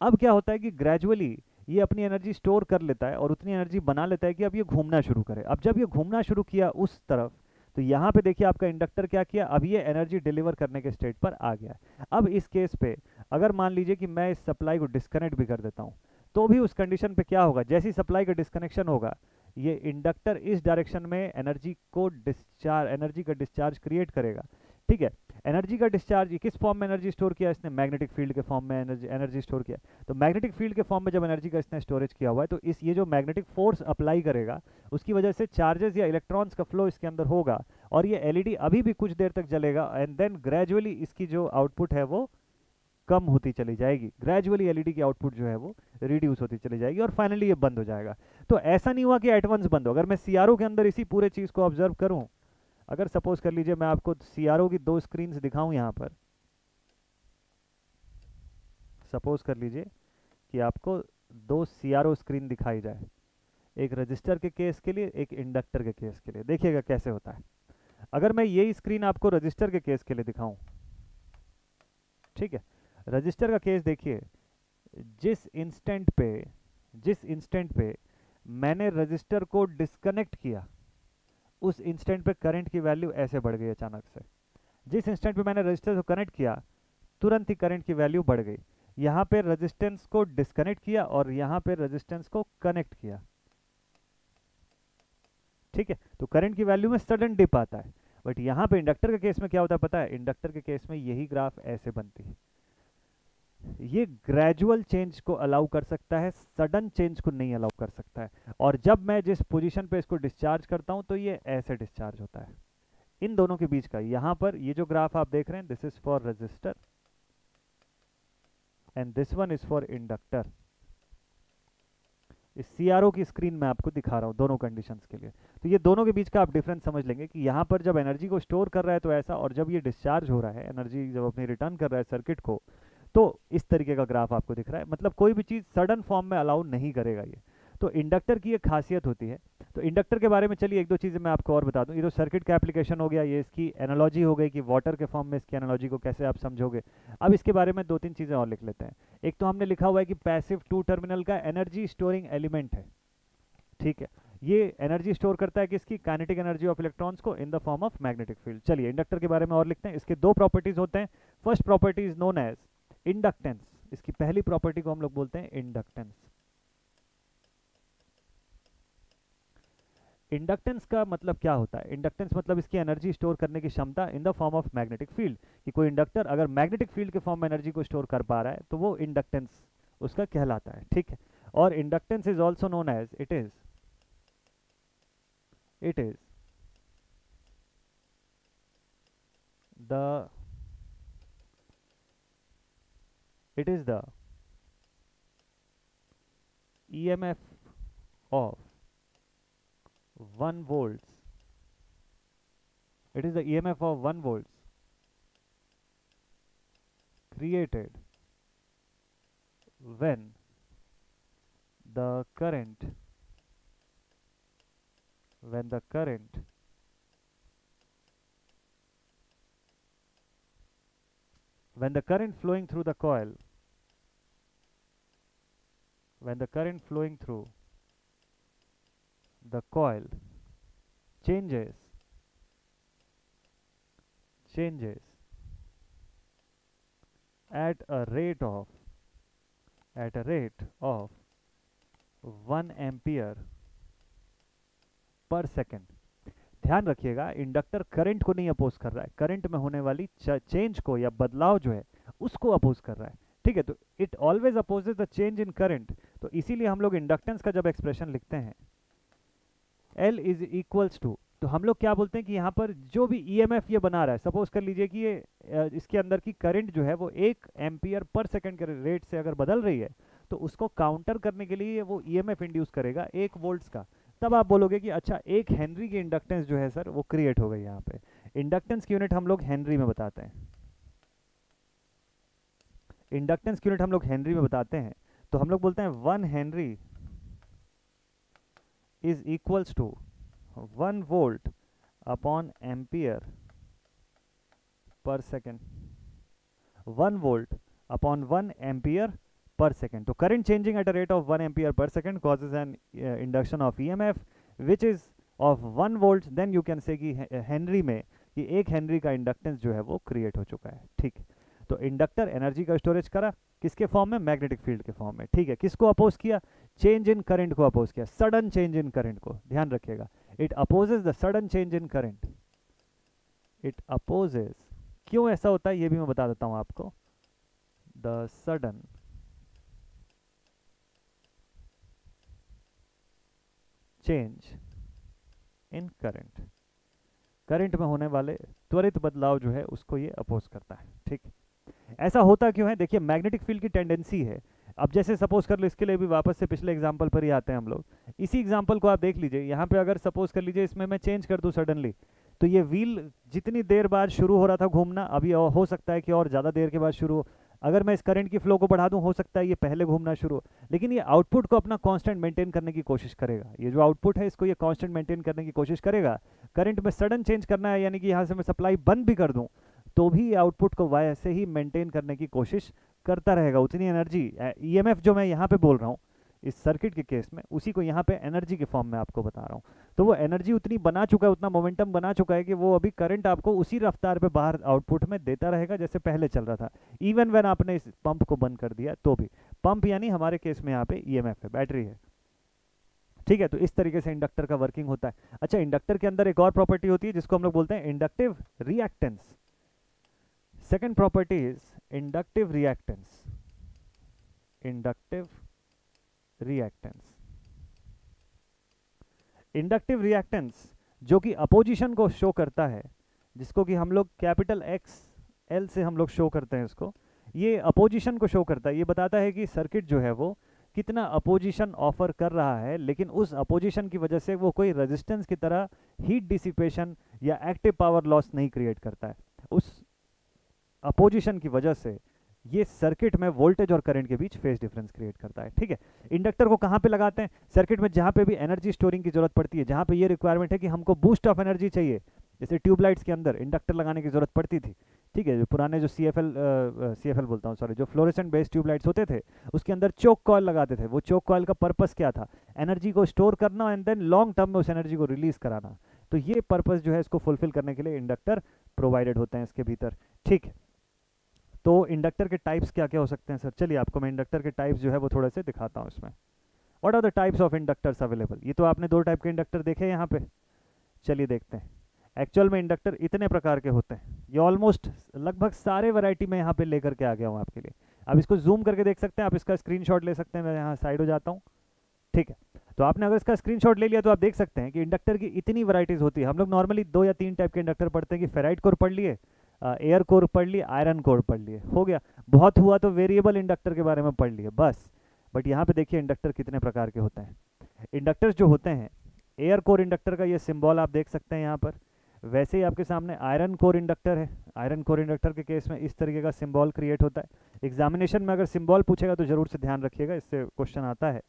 S1: अब क्या होता है कि ग्रेजुअली ये अपनी एनर्जी स्टोर कर लेता है और उतनी एनर्जी बना लेता है कि अब ये घूमना शुरू करे। अब जब ये घूमना शुरू किया उस तरफ, तो यहाँ पे देखिए आपका इंडक्टर क्या किया, अब ये एनर्जी डिलीवर करने के स्टेट पर आ गया। अब इस केस पे अगर मान लीजिए कि मैं इस सप्लाई को डिस्कनेक्ट भी कर देता हूँ, तो भी उस कंडीशन पे क्या होगा, जैसी सप्लाई का डिस्कनेक्शन होगा, ये इंडक्टर इस डायरेक्शन में एनर्जी का डिस्चार्ज क्रिएट करेगा, ठीक है। एनर्जी का डिस्चार्ज किस फॉर्म में एनर्जी स्टोर किया इसने? मैग्नेटिक फील्ड के फॉर्म में एनर्जी स्टोर किया। तो मैग्नेटिक फील्ड के फॉर्म में जब एनर्जी का इसने स्टोरेज किया हुआ है, तो ये जो मैग्नेटिक फोर्स अप्लाई करेगा उसकी वजह से चार्जेस या इलेक्ट्रॉन्स का फ्लो इसके अंदर होगा, और ये एलईडी अभी भी कुछ देर तक जलेगा, एंड देन ग्रेजुअली इसकी जो आउटपुट है वो कम होती चली जाएगी। ग्रेजुअली एलईडी की आउटपुट जो है वो रिड्यूस होती चली जाएगी, और फाइनली ये बंद हो जाएगा। तो ऐसा नहीं हुआ कि एट वंस बंद हो। अगर मैं सीआरओ के अंदर इसी पूरे चीज़ को ऑब्जर्व करूँ, अगर सपोज कर लीजिए मैं आपको सीआरओ की 2 स्क्रीन्स दिखाऊं, यहाँ पर सपोज कर लीजिए कि आपको 2 सीआरओ स्क्रीन दिखाई जाए, एक रजिस्टर के केस के लिए, एक इंडक्टर के केस के लिए। देखिएगा कैसे होता है। अगर मैं यही स्क्रीन आपको रजिस्टर के केस के लिए दिखाऊं, ठीक है, रजिस्टर का केस देखिए, जिस इंस्टेंट पे मैंने रजिस्टर को डिस्कनेक्ट किया, उस इंस्टेंट पे करंट की वैल्यू ऐसे बढ़ गई अचानक से। जिस इंस्टेंट पे मैंने रजिस्टर को कनेक्ट किया, तुरंत ही करंट की वैल्यू बढ़ गई। यहाँ पे रेजिस्टेंस को डिस्कनेक्ट किया और यहाँ पे रेजिस्टेंस को कनेक्ट किया, ठीक है। तो करंट की वैल्यू में सडन डिप आता है। बट यहाँ पे इंडक्टर के केस में क्या होता है पता है? इंडक्टर के केस में यही ग्राफ ऐसे बनती है, ये ग्रेजुअल चेंज को अलाउ कर सकता है, सडन चेंज को नहीं अलाउ कर सकता है। और जब मैं जिस पोजीशन पे इसको डिस्चार्ज करता हूँ तो ये ऐसे डिस्चार्ज होता है। इन दोनों के बीच का यहाँ पर ये जो ग्राफ आप देख रहे हैं, this is for resistor and this one is for inductor. इस CRO की स्क्रीन में आपको दिखा रहा हूँ दोनों कंडीशंस के लिए। तो ये दोनों के बीच का आप डिफरेंस समझ लेंगे कि यहाँ पर जब एनर्जी को स्टोर कर रहा है तो ऐसा, और जब ये डिस्चार्ज हो रहा है, एनर्जी जब अपनी रिटर्न कर रहा है सर्किट को, तो इस तरीके का ग्राफ आपको दिख रहा है। मतलब कोई भी चीज़ सडन फॉर्म में अलाउ नहीं करेगा ये। तो इंडक्टर की एक खासियत होती है। तो इंडक्टर के बारे में चलिए एक दो चीज़ें मैं आपको और बता दूं। ये तो सर्किट का एप्लीकेशन हो गया, ये इसकी एनालॉजी हो गई कि वाटर के फॉर्म में इसकी एनालॉजी को कैसे आप समझोगे। अब इसके बारे में दो तीन चीज़ें और लिख लेते हैं। एक तो हमने लिखा हुआ है कि पैसिव टू टर्मिनल का एनर्जी स्टोरिंग एलिमेंट है, ठीक है। ये एनर्जी स्टोर करता है किसकी, काइनेटिक एनर्जी ऑफ इलेक्ट्रॉन्स को इन the form of magnetic field. चलिए इंडक्टर के बारे में और लिखते हैं। इसके दो प्रॉपर्टीज होते हैं। First property is known as inductance. इसकी पहली प्रॉपर्टी को हम लोग बोलते हैं इंडक्टेंस। इंडक्टेंस का मतलब क्या होता है? इंडक्टेंस मतलब इसकी एनर्जी स्टोर करने की क्षमता इन the form of magnetic field. कि कोई इंडक्टर अगर मैग्नेटिक फील्ड के फॉर्म में एनर्जी को स्टोर कर पा रहा है तो वो इंडक्टेंस उसका कहलाता है, ठीक है। और inductance is also known as it is the EMF of 1 volts. It is the EMF of 1 volts created when the current flowing through the coil changes at a rate of 1 ampere per second। ध्यान रखिएगा, इंडक्टर करंट को नहीं अपोज कर रहा है, करंट में होने वाली चेंज को या बदलाव जो है उसको अपोज कर रहा है, ठीक है। तो it always opposes the change in current. तो इसीलिए हम लोग इंडक्टेंस का जब एक्सप्रेशन लिखते हैं L इज इक्वल्स टू, तो हम लोग क्या बोलते हैं कि यहाँ पर जो भी EMF ये बना रहा है, सपोज कर लीजिए कि ये इसके अंदर की करंट जो है वो 1 एम्पियर पर सेकंड के रेट से अगर बदल रही है तो उसको काउंटर करने के लिए वो EMF इंड्यूस करेगा 1 वोल्ट्स का। तब आप बोलोगे कि अच्छा 1 हेनरी की इंडक्टेंस जो है सर वो क्रिएट हो गई। यहाँ पे इंडक्टेंस की यूनिट हम लोग हेनरी में बताते हैं। इंडक्टेंस की यूनिट हम लोग हेनरी में बताते हैं। तो हम लोग बोलते हैं 1 henry is equals to 1 volt upon ampere per second. 1 volt upon 1 ampere per second. तो current changing at a rate of 1 ampere per second causes an induction of EMF which is of 1 volts. Then you can say कि हेनरी में कि 1 हेनरी का इंडक्टेंस जो है वो क्रिएट हो चुका है, ठीक है। तो इंडक्टर एनर्जी का स्टोरेज करा किसके फॉर्म में, मैग्नेटिक फील्ड के फॉर्म में, ठीक है। किसको अपोज किया, चेंज इन करंट को अपोज किया, सडन चेंज इन करंट को। ध्यान रखिएगा, it opposes the sudden change in current. It opposes, क्यों ऐसा होता है ये भी मैं बता देता हूं आपको। The sudden change in current, current में होने वाले त्वरित बदलाव जो है उसको ये अपोज करता है, ठीक। ऐसा होता क्यों है, देखिए मैग्नेटिक फील्ड की टेंडेंसी है। अब जैसे सपोज कर लो, इसके लिए भी वापस से पिछले एग्जांपल पर ही आते हैं हम लोग। इसी एग्जांपल को आप देख लीजिए, यहाँ पे अगर सपोज कर लीजिए इसमें मैं चेंज कर दूं सडनली, तो ये व्हील जितनी देर बाद शुरू हो रहा था घूमना, अभी हो सकता है कि और ज़्यादा देर के बाद शुरू हो। अगर मैं इस करंट की फ्लो को बढ़ा दूं, हो सकता है ये पहले घूमना शुरू हो, लेकिन ये आउटपुट को अपना कांस्टेंट मेंटेन करने की कोशिश करेगा। ये जो आउटपुट है इसको ये कांस्टेंट मेंटेन करने की कोशिश करेगा। करंट में सडन चेंज करना है, यानी कि यहाँ से मैं सप्लाई बंद भी कर दूं तो भी आउटपुट को वैसे ही मेंटेन करने की कोशिश करता रहेगा। उतनी एनर्जी, EMF जो मैं यहाँ पे बोल रहा हूँ इस सर्किट के केस में, उसी को यहाँ पे एनर्जी के फॉर्म में आपको बता रहा हूँ। तो वो एनर्जी उतनी बना चुका है, उतना मोमेंटम बना चुका है कि वो अभी करंट आपको उसी रफ्तार पे बाहर आउटपुट में देता रहेगा जैसे पहले चल रहा था, इवन व्हेन आपने इस पंप को बंद कर दिया तो भी। पंप यानी हमारे केस में यहाँ पे EMF है, बैटरी है, ठीक है। तो इस तरीके से इंडक्टर का वर्किंग होता है। अच्छा, इंडक्टर के अंदर एक और प्रॉपर्टी होती है जिसको हम लोग बोलते हैं inductive reactance. Second property is inductive reactance. Inductive reactance. Inductive reactance जो कि अपोजिशन को शो करता है, जिसको कि हम लोग कैपिटल एक्स एल से हम लोग शो करते हैं इसको, ये अपोजिशन को शो करता है। ये बताता है कि सर्किट जो है वो कितना अपोजिशन ऑफर कर रहा है, लेकिन उस अपोजिशन की वजह से वो कोई रेजिस्टेंस की तरह हीट डिसिपेशन या एक्टिव पावर लॉस नहीं क्रिएट करता है। उस अपोजिशन की वजह से ये सर्किट में वोल्टेज और करंट के बीच फेज डिफरेंस क्रिएट करता है। ठीक है, इंडक्टर को कहाँ पे लगाते हैं? सर्किट में जहाँ पे भी एनर्जी स्टोरिंग की जरूरत पड़ती है, जहाँ पे ये रिक्वायरमेंट है कि हमको बूस्ट ऑफ एनर्जी चाहिए, जैसे ट्यूबलाइट्स के अंदर इंडक्टर लगाने की जरूरत पड़ती थी। ठीक है, जो पुराने जो सी एफ एल बोलता हूँ, सॉरी, जो फ्लोरेसेंट बेस्ड ट्यूबलाइट्स होते थे, उसके अंदर चोक कॉयल लगाते थे। वो चोक कॉयल का पर्पस क्या था? एनर्जी को स्टोर करना एंड देन लॉन्ग टर्म में उस एनर्जी को रिलीज कराना। तो ये पर्पस जो है इसको फुलफिल करने के लिए इंडक्टर प्रोवाइडेड होते हैं इसके भीतर। ठीक है, तो इंडक्टर के टाइप्स क्या क्या हो सकते हैं सर? चलिए आपको मैं इंडक्टर के टाइप्स जो है वो थोड़े से दिखाता हूँ इसमें। What are the types of inductors available? ये तो आपने दो टाइप के इंडक्टर देखे यहाँ पे। चलिए देखते हैं। एक्चुअल में इंडक्टर इतने प्रकार के होते हैं, ये ऑलमोस्ट लगभग सारे वैरायटी में यहाँ पे लेकर के आ गया हूँ आपके लिए। आप इसको जूम करके देख सकते हैं, आप इसका स्क्रीनशॉट ले सकते हैं। मैं यहाँ साइड हो जाता हूँ। ठीक है, तो आपने अगर इसका स्क्रीनशॉट ले लिया तो आप देख सकते हैं कि इंडक्टर की इतनी वैरायटीज होती है। हम लोग नॉर्मली 2 या 3 टाइप के इंडक्टर पढ़ते हैं कि फेराइट कोर पढ़ लिए, एयर कोर पढ़ लिए, आयरन कोर पढ़ लिए, हो गया। बहुत हुआ तो वेरिएबल इंडक्टर के बारे में पढ़ लिए बस। बट यहाँ पे देखिए इंडक्टर कितने प्रकार के होते हैं। इंडक्टर्स जो होते हैं, एयर कोर इंडक्टर का ये सिंबल आप देख सकते हैं यहाँ पर। वैसे ही आपके सामने आयरन कोर इंडक्टर है। आयरन कोर इंडक्टर के केस में इस तरीके का सिंबल क्रिएट होता है। एग्जामिनेशन में अगर सिंबल पूछेगा तो जरूर से ध्यान रखिएगा, इससे क्वेश्चन आता है।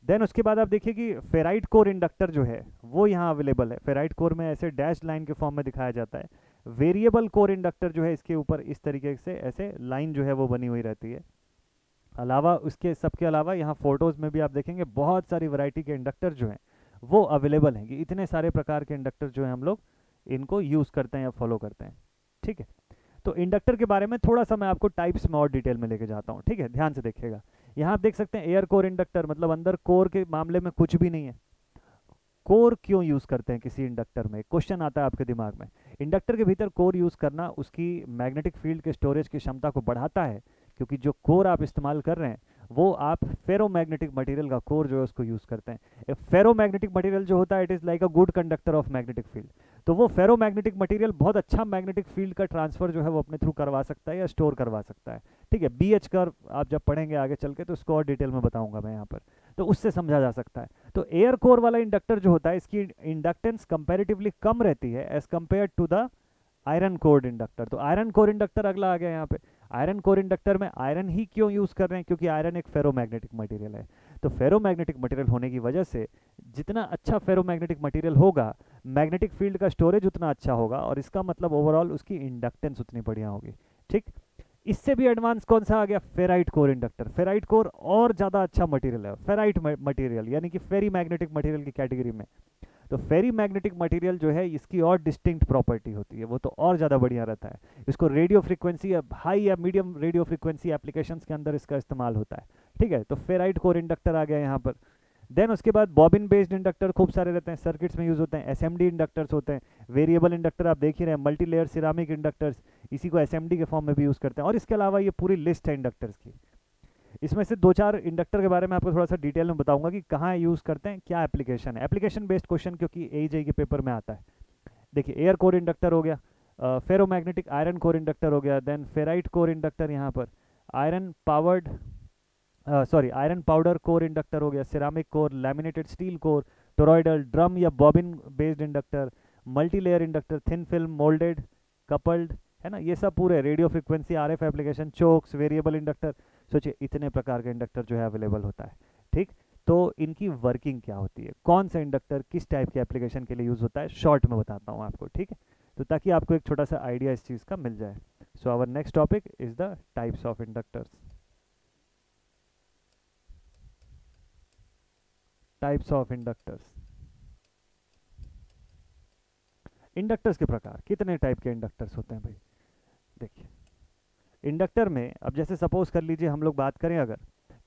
S1: देन उसके बाद आप देखिए कि फेराइट कोर इंडक्टर जो है वो यहाँ अवेलेबल है। फेराइट कोर में ऐसे डैश लाइन के फॉर्म में दिखाया जाता है। वेरिएबल कोर इंडक्टर जो है इसके ऊपर इस तरीके से ऐसे लाइन जो है वो बनी हुई रहती है। अलावा उसके सबके अलावा यहाँ फोटोज़ में भी आप देखेंगे बहुत सारी वैरायटी के इंडक्टर जो हैं वो अवेलेबल हैं। कि इतने सारे प्रकार के इंडक्टर जो हैं हम लोग इनको यूज़ करते हैं या फॉलो करते हैं। ठीक है, तो इंडक्टर के बारे में थोड़ा सा मैं आपको टाइप्स में और डिटेल में लेके जाता हूँ। ठीक है, ध्यान से देखिएगा। यहाँ आप देख सकते हैं एयर कोर इंडक्टर, मतलब अंदर कोर के मामले में कुछ भी नहीं है। कोर क्यों यूज़ करते हैं किसी इंडक्टर में? क्वेश्चन आता है आपके दिमाग में। इंडक्टर के भीतर कोर यूज़ करना उसकी मैग्नेटिक फील्ड के स्टोरेज की क्षमता को बढ़ाता है, क्योंकि जो कोर आप इस्तेमाल कर रहे हैं वो आप फेरोमैग्नेटिक मटेरियल का कोर जो है उसको यूज़ करते हैं। फेरोमैग्नेटिक मटेरियल जो होता है it is like a good conductor of magnetic field. तो वो फेरोमैग्नेटिक मटेरियल बहुत अच्छा मैग्नेटिक फील्ड का ट्रांसफर जो है वो अपने थ्रू करवा सकता है या स्टोर करवा सकता है। ठीक है, BH कर्व आप जब पढ़ेंगे आगे चल के तो उसको और डिटेल में बताऊंगा मैं यहाँ पर, तो उससे समझा जा सकता है। तो एयर कोर वाला इंडक्टर जो होता है इसकी इंडक्टेंस कंपैरेटिवली कम रहती है as compare to the iron core inductor. तो आयरन कोर इंडक्टर अगला आ गया यहाँ पे। आयरन कोर इंडक्टर में आयरन ही क्यों यूज़ कर रहे हैं? क्योंकि आयरन एक फेरोमैग्नेटिक मटेरियल है। तो फेरोमैग्नेटिक मटेरियल होने की वजह से जितना अच्छा फेरोमैग्नेटिक मटेरियल होगा, मैग्नेटिक फील्ड का स्टोरेज उतना अच्छा होगा, और इसका मतलब ओवरऑल उसकी इंडक्टेंस उतनी बढ़िया होगी। ठीक, इससे भी एडवांस कौन सा आ गया? Ferrite core inductor. Ferrite core और ज़्यादा अच्छा मटेरियल है। फेराइट मटेरियल यानी कि फेरी मैग्नेटिक मटेरियल की कैटेगरी में। तो फेरी मैग्नेटिक मटेरियल जो है इसकी और डिस्टिंक्ट प्रॉपर्टी होती है, वो तो और ज़्यादा बढ़िया रहता है। इसको रेडियो फ्रीक्वेंसी या हाई या मीडियम रेडियो फ्रीक्वेंसी एप्लीकेशंस के अंदर इसका इस्तेमाल होता है। ठीक है, तो फेराइट कोर इंडक्टर आ गया यहाँ पर। देन उसके बाद बॉबिन बेस्ड इंडक्टर खूब सारे रहते हैं, सर्किट्स में यूज़ होते हैं। SMD इंडक्टर्स होते हैं। वेरिएबल इंडक्टर आप देख ही रहे हैं, मल्टी लेयर सिरामिक इंडक्टर्स, इसी को SMD के फॉर्म में भी यूज़ करते हैं। और इसके अलावा ये पूरी लिस्ट है इंडक्टर्स की। इसमें से 2-4 इंडक्टर के बारे में आपको थोड़ा सा डिटेल में बताऊंगा कि कहाँ यूज़ करते हैं, क्या एप्लीकेशन है। एप्लीकेशन बेस्ड क्वेश्चन क्योंकि AJ के पेपर में आता है। देखिए, एयर कोर इंडक्टर हो गया, फेरोमैग्नेटिक आयरन कोर इंडक्टर हो गया, देन फेराइट कोर इंडक्टर यहाँ पर, iron powered iron powder core inductor हो गया, ceramic core, laminated steel core, toroidal, drum या bobbin based inductor, multi layer inductor, thin film, moulded, coupled, है ना, ये सब पूरे radio frequency, RF application, chokes, variable inductor. सोचिए इतने प्रकार के इंडक्टर जो है अवेलेबल होता है। ठीक, तो इनकी वर्किंग क्या होती है, कौन सा इंडक्टर किस टाइप के एप्लीकेशन के लिए यूज़ होता है, शॉर्ट में बताता हूँ आपको। ठीक है, तो ताकि आपको एक छोटा सा आइडिया इस चीज़ का मिल जाए। So our next topic is the types of inductors. Types of inductors. Inductors के प्रकार, कितने टाइप के इंडक्टर्स होते हैं भाई? देखिए, इंडक्टर में अब जैसे सपोज कर लीजिए हम लोग बात करें अगर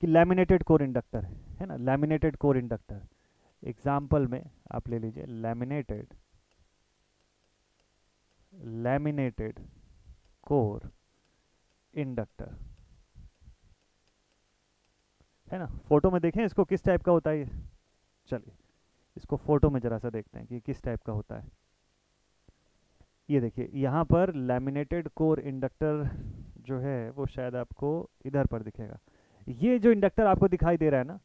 S1: कि लैमिनेटेड कोर इंडक्टर है ना, लैमिनेटेड कोर इंडक्टर एग्जाम्पल में आप ले लीजिए लैमिनेटेड कोर इंडक्टर। है ना। फोटो में देखें इसको किस टाइप का होता है ये, चलिए इसको फोटो में जरा सा देखते हैं कि किस टाइप का होता है। ये देखिए यहाँ पर लैमिनेटेड कोर इंडक्टर जो है वो शायद आपको इधर पर दिखेगा। ये जो इंडक्टर आपको दिखाई दे रहा है ना,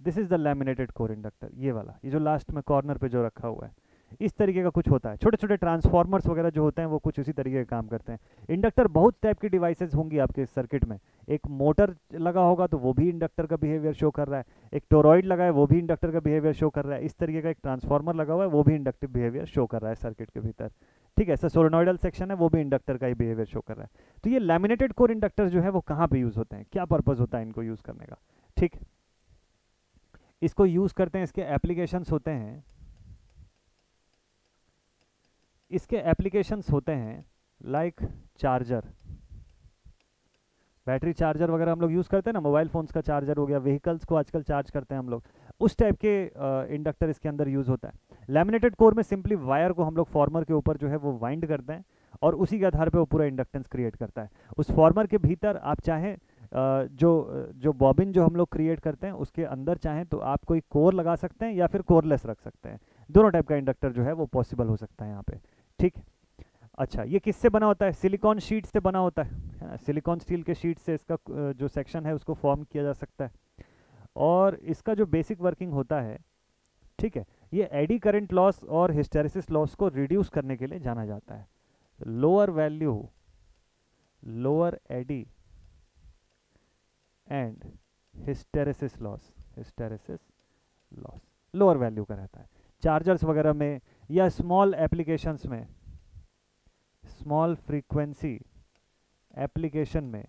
S1: this is the laminated core inductor, ये वाला, ये जो लास्ट में कॉर्नर पे जो रखा हुआ है, इस तरीके का कुछ होता है। छोटे छोटे ट्रांसफॉर्मर्स वगैरह जो होते हैं वो कुछ उसी तरीके का काम करते हैं। इंडक्टर बहुत टाइप की डिवाइसेस होंगी आपके सर्किट में। एक मोटर लगा होगा तो वो भी इंडक्टर का बिहेवियर शो कर रहा है, एक टोरॉइड लगा है वो भी इंडक्टर का बिहेवियर शो कर रहा है, इस तरीके का एक ट्रांसफॉर्मर लगा हुआ है वो भी इंडक्टिव बिहेवियर शो कर रहा है सर्किट के भीतर। ठीक है, ऐसा सोलेनोइडल सेक्शन है वो भी इंडक्टर का ही बिहेवियर शो कर रहा है। तो ये लैमिनेटेड कोर इंडक्टर जो है वो कहाँ पे यूज होते हैं, क्या पर्पज होता है इनको यूज करने का। ठीक, इसको यूज करते हैं, इसके एप्लीकेशंस होते हैं, इसके एप्लीकेशंस होते हैं लाइक चार्जर, बैटरी चार्जर वगैरह हम लोग यूज़ करते हैं ना, मोबाइल फ़ोन्स का चार्जर हो गया, व्हीकल्स को आजकल चार्ज करते हैं हम लोग, उस टाइप के इंडक्टर इसके अंदर यूज़ होता है। लैमिनेटेड कोर में सिंपली वायर को हम लोग फॉर्मर के ऊपर जो है वो वाइंड करते हैं और उसी के आधार पे वो पूरा इंडक्टेंस क्रिएट करता है। उस फॉर्मर के भीतर आप चाहें जो बॉबिन जो हम लोग क्रिएट करते हैं उसके अंदर चाहें तो आप कोई कोर लगा सकते हैं या फिर कोरलेस रख सकते हैं। दोनों टाइप का इंडक्टर जो है वो पॉसिबल हो सकता है यहाँ पे। ठीक, अच्छा ये किससे बना होता है, सिलिकॉन शीट से बना होता है। सिलिकॉन स्टील के शीट से इसका जो सेक्शन है उसको फॉर्म किया जा सकता है। और इसका जो बेसिक वर्किंग होता है, ठीक है, ये एडी करंट लॉस और हिस्टेरेसिस लॉस को रिड्यूस करने के लिए जाना जाता है। Lower value, lower eddy and hysteresis loss, hysteresis loss lower value का रहता है चार्जर्स वगैरह में या स्मॉल एप्लीकेशंस में, स्मॉल फ्रीक्वेंसी एप्लीकेशन में,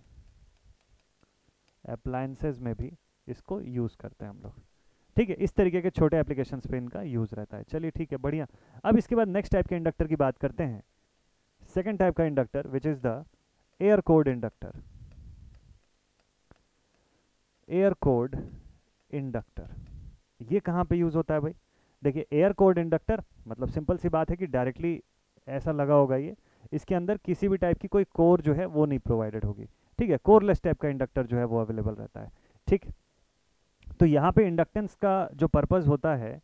S1: अप्लायंसेस में भी इसको यूज़ करते हैं हम लोग। ठीक है, इस तरीके के छोटे एप्लीकेशंस पे इनका यूज़ रहता है। चलिए ठीक है, बढ़िया। अब इसके बाद नेक्स्ट टाइप के इंडक्टर की बात करते हैं। सेकेंड टाइप का inductor which is the air cored inductor. Air cored inductor ये कहाँ पे यूज़ होता है भाई? देखिए एयर कोर्ड इंडक्टर मतलब सिंपल सी बात है कि डायरेक्टली ऐसा लगा होगा ये, इसके अंदर किसी भी टाइप की कोई कोर जो है वो नहीं प्रोवाइडेड होगी। ठीक है, कोरलेस टाइप का इंडक्टर जो है वो अवेलेबल रहता है। ठीक, तो यहाँ पे इंडक्टेंस का जो पर्पस होता है,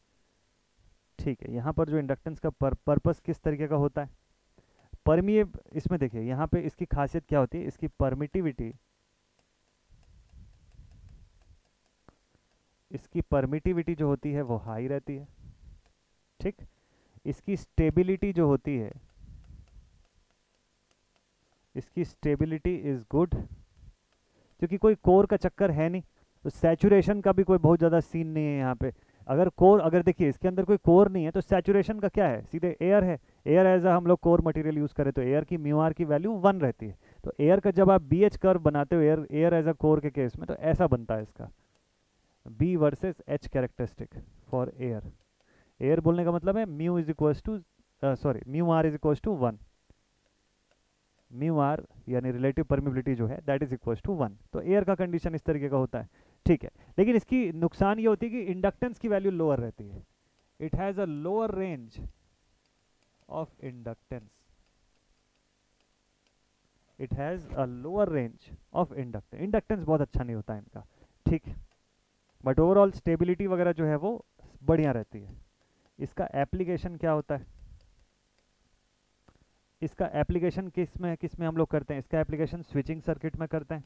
S1: ठीक है, यहाँ पर जो इंडक्टेंस का पर्पस किस तरीके का होता है, परमिएब, इसमें देखिए यहाँ पे इसकी खासियत क्या होती है, इसकी परमिटिविटी, इसकी परमिटिविटी जो होती है वो हाई रहती है। ठीक, इसकी स्टेबिलिटी जो होती है, इसकी स्टेबिलिटी इज गुड, क्योंकि कोई कोर का चक्कर है नहीं तो सैचुरेशन का भी कोई बहुत ज़्यादा सीन नहीं है यहाँ पे। अगर देखिए इसके अंदर कोई कोर नहीं है तो सैचुरेशन का क्या है, सीधे एयर है। एयर एज हम लोग कोर मटेरियल यूज़ करें तो एयर की म्यू आर की वैल्यू 1 रहती है। तो एयर का जब आप बी एच कर्व बनाते हो एयर एज अ कोर के केस में तो ऐसा बनता है इसका B versus H characteristic for air. Air बोलने का मतलब है mu is equals to mu R is equals to 1, mu R यानी रिलेटिव परमिबिलिटी जो है दैट इज इक्वल्स टू 1। तो एयर का कंडीशन इस तरीके का होता है। ठीक है, लेकिन इसकी नुकसान ये होती है कि इंडक्टेंस की वैल्यू लोअर रहती है। It has a lower range of inductance, it has a lower range of inductance. Inductance बहुत अच्छा नहीं होता है इनका। ठीक, बट ओवरऑल स्टेबिलिटी वगैरह जो है वो बढ़िया रहती है। इसका एप्लीकेशन क्या होता है, इसका एप्लीकेशन किस में हम लोग करते हैं, इसका एप्लीकेशन स्विचिंग सर्किट में करते हैं,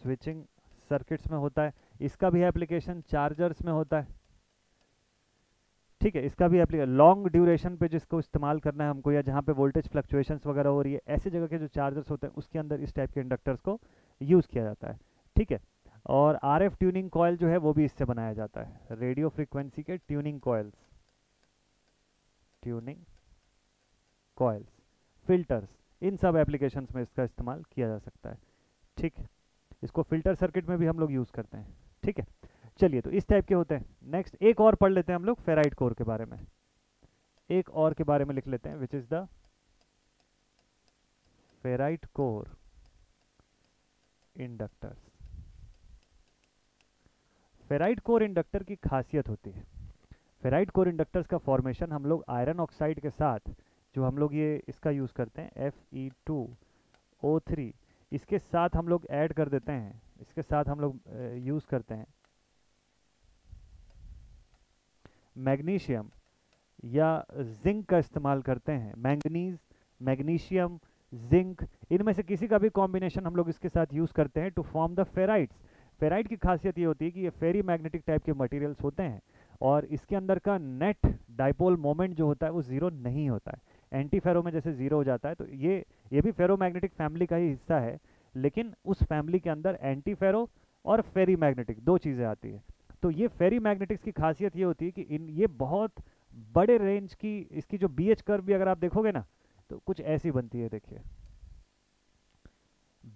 S1: स्विचिंग सर्किट्स में होता है। इसका भी एप्लीकेशन चार्जर्स में होता है। ठीक है, इसका भी एप्लीकेशन लॉन्ग ड्यूरेशन पे जिसको इस्तेमाल करना है हमको, या जहाँ पे वोल्टेज फ्लक्चुएशंस वगैरह हो रही है, ऐसी जगह के जो चार्जर्स होते हैं उसके अंदर इस टाइप के इंडक्टर्स को यूज़ किया जाता है। ठीक है, और आरएफ ट्यूनिंग कॉयल जो है वो भी इससे बनाया जाता है, रेडियो फ्रीक्वेंसी के tuning coils, tuning coils, filters, इन सब एप्लीकेशंस में इसका इस्तेमाल किया जा सकता है। ठीक, इसको फिल्टर सर्किट में भी हम लोग यूज़ करते हैं। ठीक है, चलिए तो इस टाइप के होते हैं। नेक्स्ट एक और पढ़ लेते हैं हम लोग फेराइट कोर के बारे में, एक और के बारे में लिख लेते हैं विच is the ferrite core inductors. Ferrite core inductor की खासियत होती है, फेराइट कोर इंडक्टर्स का फॉर्मेशन हम लोग आयरन ऑक्साइड के साथ जो हम लोग ये इसका यूज़ करते हैं Fe2O3, इसके साथ हम लोग ऐड कर देते हैं इसके साथ हम लोग यूज़ करते हैं मैग्नीशियम या जिंक का इस्तेमाल करते हैं। मैंगनीज, मैग्नीशियम, जिंक, इनमें से किसी का भी कॉम्बिनेशन हम लोग इसके साथ यूज़ करते हैं to form the ferrites. Ferrite की खासियत ये होती है कि ये फेरी मैग्नेटिक टाइप के मटेरियल्स होते हैं और इसके अंदर का नेट डाइपोल मोमेंट जो होता है वो ज़ीरो नहीं होता है। एंटी फेरो में जैसे ज़ीरो हो जाता है, तो ये भी फेरो मैग्नेटिक फैमिली का ही हिस्सा है, लेकिन उस फैमिली के अंदर एंटी फेरो और फेरी मैग्नेटिक दो चीज़ें आती है। तो ये फेरी मैग्नेटिक्स की खासियत ये होती है कि ये बहुत बड़े रेंज की, इसकी जो बीएच कर्व भी अगर आप देखोगे ना तो कुछ ऐसी बनती है। देखिए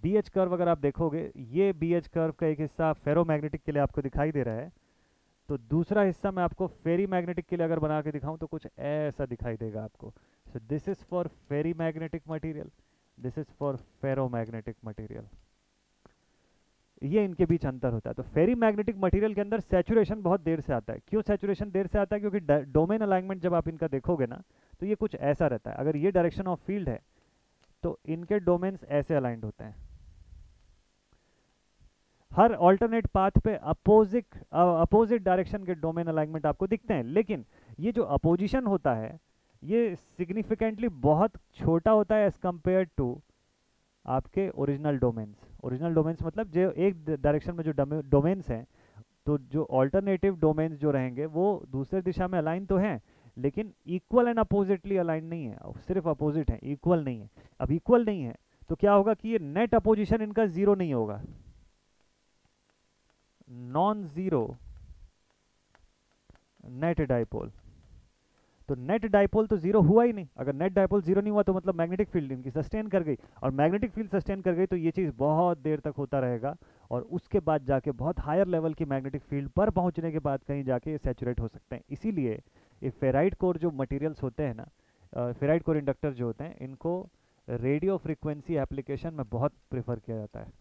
S1: बीएच कर्व अगर आप देखोगे, ये बीएच कर्व का एक हिस्सा फेरो मैग्नेटिक के लिए आपको दिखाई दे रहा है, तो दूसरा हिस्सा मैं आपको फेरी मैग्नेटिक के लिए अगर बना के दिखाऊं तो कुछ ऐसा दिखाई देगा आपको। So this is for ferri magnetic material, this is for ferro magnetic material. ये इनके बीच अंतर होता है। तो फेरी मैग्नेटिक मटेरियल के अंदर सैचुरेशन बहुत देर से आता है। क्यों सैचुरेशन देर से आता है? क्योंकि डोमेन अलाइनमेंट जब आप इनका देखोगे ना तो ये कुछ ऐसा रहता है। अगर ये डायरेक्शन ऑफ फील्ड है तो इनके डोमेन्स ऐसे अलाइंड होते हैं। हर ऑल्टरनेट पाथ पे अपोजिट डायरेक्शन के डोमेन अलाइनमेंट आपको दिखते हैं, लेकिन ये जो अपोजिशन होता है ये सिग्निफिकेंटली बहुत छोटा होता है एज कंपेयर टू आपके ओरिजिनल डोमेन्स। ओरिजिनल डोमेन्स मतलब जो एक डायरेक्शन में जो डोमेन्स हैं, तो जो ऑल्टरनेटिव डोमेन्स जो रहेंगे वो दूसरे दिशा में अलाइन तो हैं, लेकिन इक्वल एंड अपोजिटली अलाइन नहीं है, सिर्फ अपोजिट है, इक्वल नहीं है। अब इक्वल नहीं है तो क्या होगा कि ये नेट अपोजिशन इनका जीरो नहीं होगा, नॉन जीरो नेट डाइपोल। तो नेट डाइपोल तो जीरो हुआ ही नहीं। अगर नेट डाइपोल जीरो नहीं हुआ तो मतलब मैग्नेटिक फील्ड इनकी सस्टेन कर गई, और मैग्नेटिक फील्ड सस्टेन कर गई तो ये चीज़ बहुत देर तक होता रहेगा, और उसके बाद जाके बहुत हायर लेवल की मैग्नेटिक फील्ड पर पहुंचने के बाद कहीं जाके ये सैचुरेट हो सकते हैं। इसीलिए ये फेराइट कोर जो मटेरियल्स होते हैं ना, फेराइट कोर इंडक्टर जो होते हैं, इनको रेडियो फ्रिक्वेंसी एप्लीकेशन में बहुत प्रेफर किया जाता है,